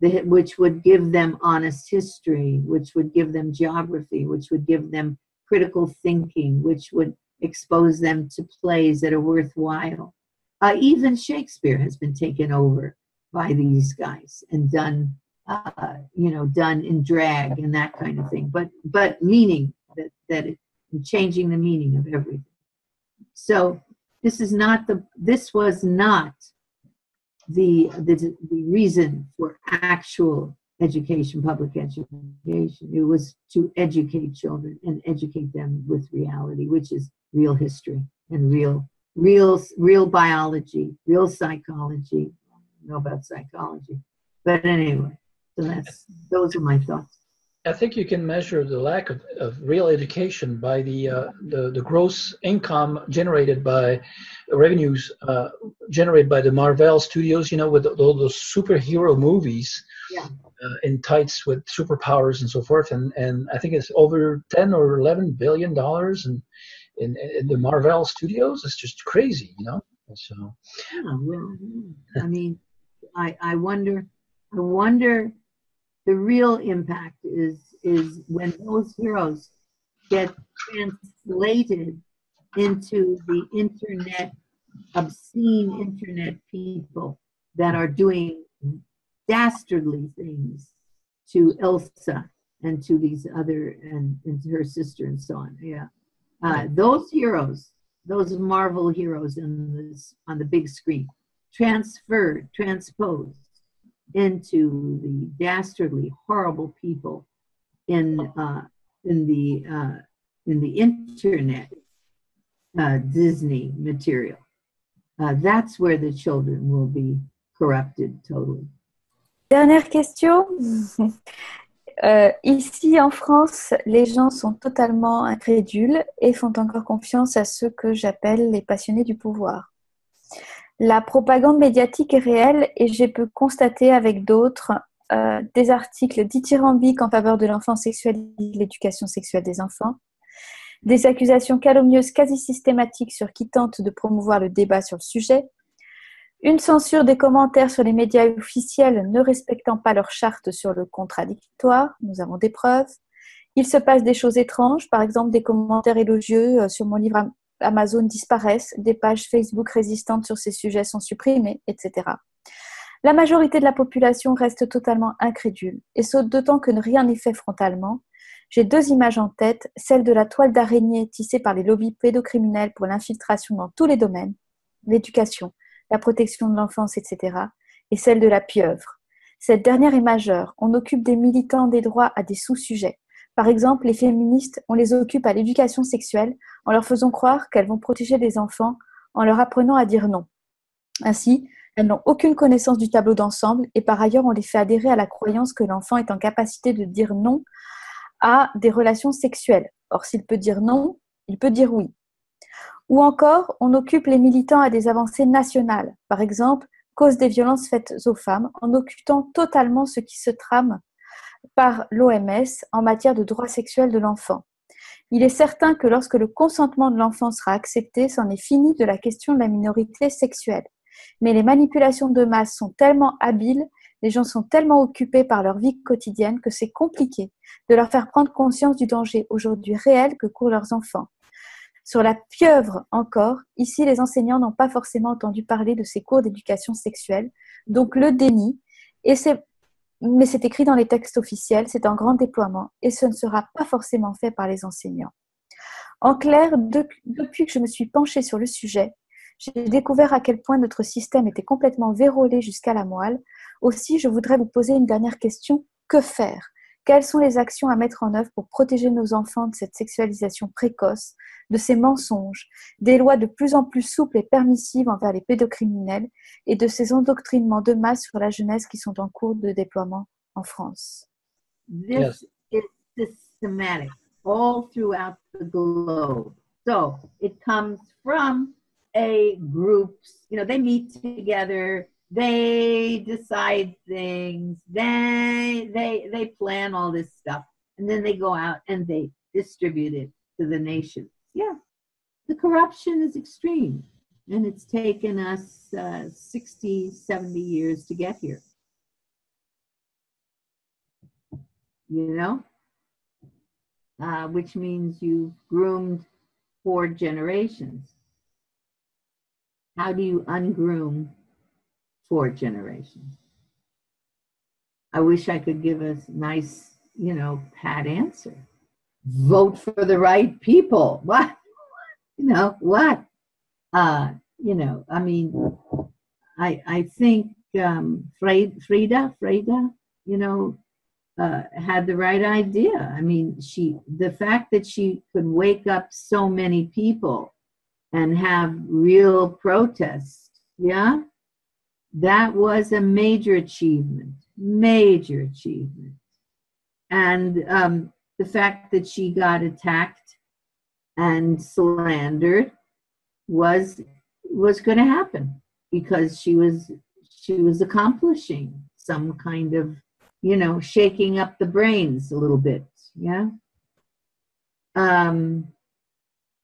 which would give them honest history, which would give them geography, which would give them critical thinking, which would expose them to plays that are worthwhile. Even Shakespeare has been taken over by these guys and done, done in drag and that kind of thing. But meaning that changing the meaning of everything. So this was not the reason for actual education, public education. It was to educate children and educate them with reality, which is real history and real biology, real psychology. I don't know about psychology, but anyway, so those are my thoughts. I think you can measure the lack of real education by the gross income generated by revenues generated by the Marvel studios, you know, with all those superhero movies. Yeah. In tights with superpowers and so forth, and I think it's over 10 or 11 billion dollars in the Marvel studios. It's just crazy, you know. So I mean, I wonder the real impact is when those heroes get translated into the internet, obscene internet people that are doing dastardly things to Elsa and to these other and to her sister and so on. Those heroes, those Marvel heroes on the big screen, transposed into the dastardly, horrible people in the internet Disney material. That's where the children will be corrupted totally. Dernière question. Ici en France, les gens sont totalement incrédules et font encore confiance à ceux que j'appelle les passionnés du pouvoir. La propagande médiatique est réelle et j'ai pu constater avec d'autres des articles dithyrambiques en faveur de l'enfant sexuel et de l'éducation sexuelle des enfants, des accusations calomnieuses quasi systématiques sur qui tentent de promouvoir le débat sur le sujet, une censure des commentaires sur les médias officiels ne respectant pas leur charte sur le contradictoire, nous avons des preuves. Il se passe des choses étranges, par exemple des commentaires élogieux sur mon livre Amazon disparaissent, des pages Facebook résistantes sur ces sujets sont supprimées, etc. La majorité de la population reste totalement incrédule, et saute d'autant que rien n'est fait frontalement. J'ai deux images en tête, celle de la toile d'araignée tissée par les lobbies pédocriminels pour l'infiltration dans tous les domaines, l'éducation, la protection de l'enfance, etc., et celle de la pieuvre. Cette dernière est majeure. On occupe des militants des droits à des sous-sujets. Par exemple, les féministes, on les occupe à l'éducation sexuelle en leur faisant croire qu'elles vont protéger les enfants en leur apprenant à dire non. Ainsi, elles n'ont aucune connaissance du tableau d'ensemble et par ailleurs, on les fait adhérer à la croyance que l'enfant est en capacité de dire non à des relations sexuelles. Or, s'il peut dire non, il peut dire oui. Ou encore, on occupe les militants à des avancées nationales. Par exemple, cause des violences faites aux femmes, en occultant totalement ce qui se trame par l'OMS en matière de droits sexuels de l'enfant. Il est certain que lorsque le consentement de l'enfant sera accepté, c'en est fini de la question de la minorité sexuelle. Mais les manipulations de masse sont tellement habiles, les gens sont tellement occupés par leur vie quotidienne que c'est compliqué de leur faire prendre conscience du danger aujourd'hui réel que courent leurs enfants. Sur la pieuvre encore, ici les enseignants n'ont pas forcément entendu parler de ces cours d'éducation sexuelle, donc le déni, mais c'est écrit dans les textes officiels, c'est en grand déploiement et ce ne sera pas forcément fait par les enseignants. En clair, depuis que je me suis penchée sur le sujet, j'ai découvert à quel point notre système était complètement vérolé jusqu'à la moelle. Aussi, je voudrais vous poser une dernière question. Que faire ? Quelles sont les actions à mettre en œuvre pour protéger nos enfants de cette sexualisation précoce, de ces mensonges, des lois de plus en plus souples et permissives envers les pédocriminels et de ces endoctrinements de masse sur la jeunesse qui sont en cours de déploiement en France? This is systematic all throughout the globe. So it comes from a group, you know, they meet together, they decide things, they plan all this stuff, and then they go out and they distribute it to the nation. Yeah, the corruption is extreme, and it's taken us 60, 70 years to get here. You know, which means you've groomed 4 generations. How do you ungroom 4 generations? I wish I could give a nice, you know, pat answer. Vote for the right people. What? You know, what? You know, I mean, I think Frida, you know, had the right idea. I mean, the fact that she could wake up so many people and have real protest, yeah, that was a major achievement. And the fact that she got attacked and slandered was going to happen because she was accomplishing some kind of, you know, shaking up the brains a little bit, yeah.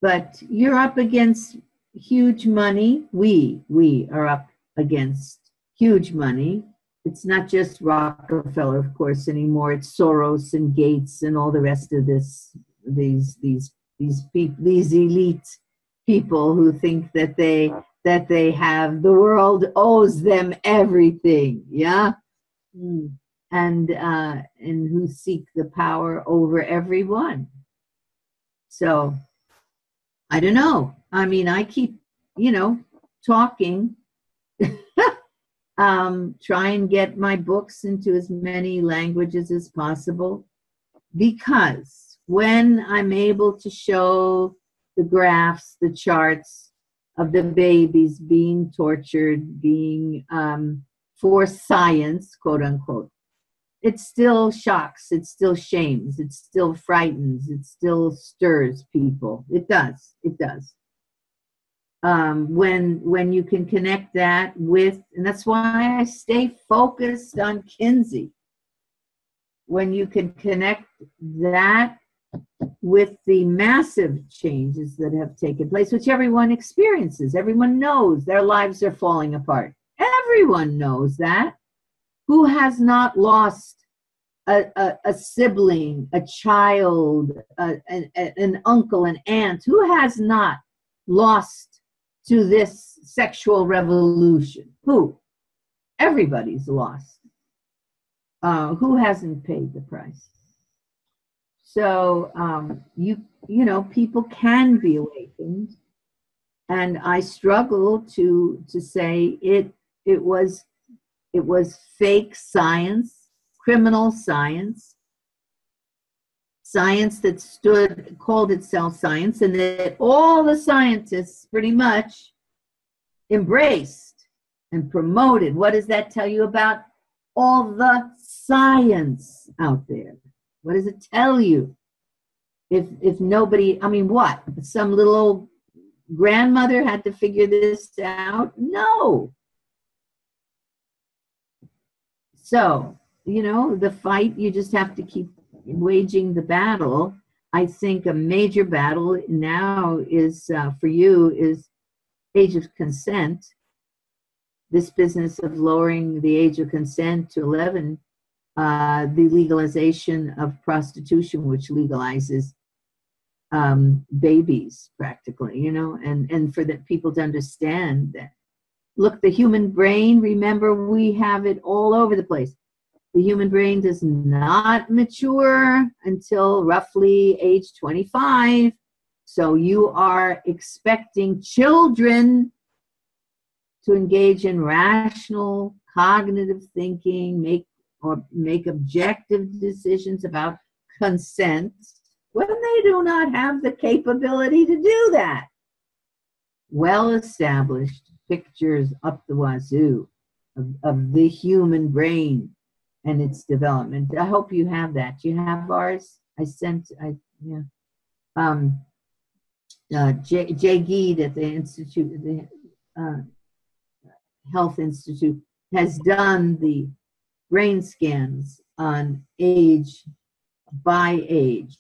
But you're up against huge money. We are up against huge money. It's not just Rockefeller, of course, anymore. It's Soros and Gates and all the rest of these elite people who think that they have, the world owes them everything, yeah. And who seek the power over everyone. So I don't know. I mean, I keep, you know, talking, try and get my books into as many languages as possible, because when I'm able to show the graphs, the charts of the babies being tortured, being for science, quote unquote, it still shocks, it still shames, it still frightens, it still stirs people. It does. When you can connect that with, and that's why I stay focused on Kinsey. When you can connect that with the massive changes that have taken place, which everyone experiences, everyone knows their lives are falling apart. Everyone knows that. Who has not lost a sibling, a child, an uncle, an aunt? Who has not lost to this sexual revolution? Who? Everybody's lost. Who hasn't paid the price? So you know, people can be awakened, and I struggle to say it was fake science, criminal science, science that called itself science, and that all the scientists pretty much embraced and promoted. What does that tell you about all the science out there? What does it tell you? If nobody, I mean, what? Some little old grandmother had to figure this out? No. So, you know, the fight, you just have to keep waging the battle. I think a major battle now is, for you, is age of consent. This business of lowering the age of consent to 11, the legalization of prostitution, which legalizes babies practically, you know, and for the people to understand that, look, the human brain, remember, we have it all over the place. The human brain does not mature until roughly age 25. So you are expecting children to engage in rational, cognitive thinking, make or make objective decisions about consent when they do not have the capability to do that. Well-established pictures up the wazoo of the human brain and its development. I hope you have that. You have ours? Jay Geed at the Institute, the Health Institute, has done the brain scans on age by age,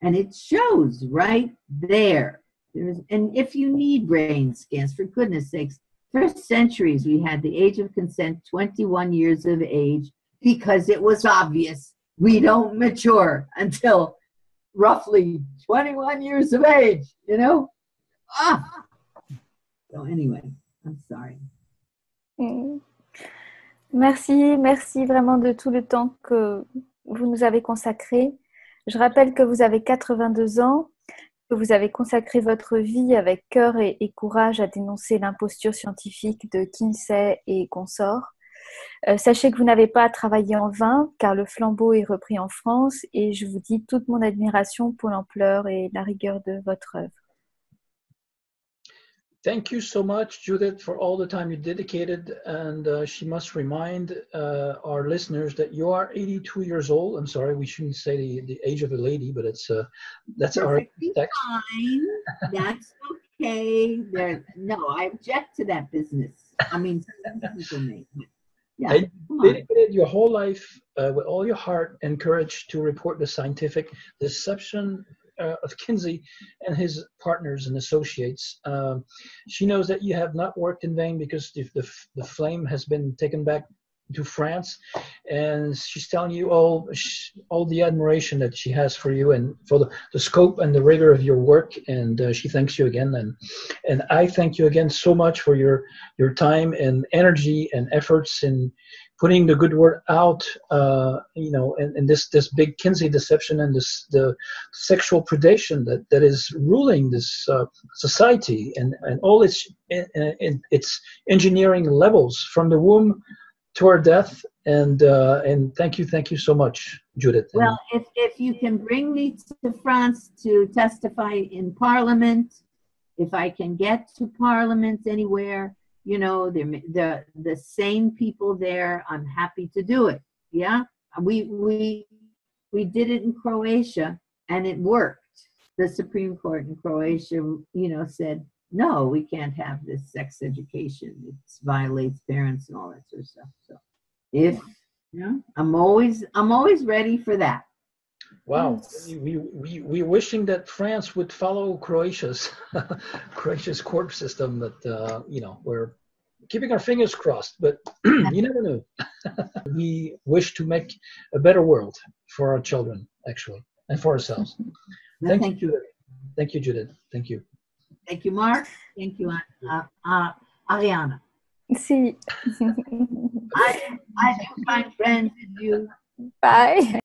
and it shows right there. And if you need brain scans, for goodness sakes, for centuries we had the age of consent 21 years of age because it was obvious we don't mature until roughly 21 years of age, you know? So anyway, I'm sorry. Merci vraiment de tout le temps que vous nous avez consacré. Je rappelle que vous avez 82 ans, que vous avez consacré votre vie avec cœur et courage à dénoncer l'imposture scientifique de Kinsey et consorts. Sachez que vous n'avez pas à travailler en vain, car le flambeau est repris en France, et je vous dis toute mon admiration pour l'ampleur et la rigueur de votre œuvre. Thank you so much, Judith, for all the time you dedicated. And she must remind our listeners that you are 82 years old. I'm sorry, we shouldn't say the age of a lady, but it's that's our text. Fine. That's okay. No, I object to that business. I mean, people make. Yeah, and you dedicated your whole life with all your heart and courage to report the scientific deception of Kinsey and his partners and associates. She knows that you have not worked in vain because the flame has been taken back to France, and she's telling you all the admiration that she has for you and for the scope and the rigor of your work, and she thanks you again, and I thank you again so much for your time and energy and efforts in putting the good word out, and this big Kinsey deception and the sexual predation that is ruling this society and all its engineering levels from the womb to our death, and thank you so much, Judith. Well, if you can bring me to France to testify in Parliament, if I can get to Parliament anywhere, you know, the sane people there, I'm happy to do it. Yeah, we did it in Croatia, and it worked. The Supreme Court in Croatia, said, no, we can't have this sex education. It violates parents and all that sort of stuff. So I'm always ready for that. Wow, we're wishing that France would follow Croatia's court system. That we're keeping our fingers crossed, but you never know. We wish to make a better world for our children, actually, and for ourselves. Thank you. Thank you, Judith. Thank you. Thank you, Mark. Thank you, Ariane. Si. I do find friends in you. Bye.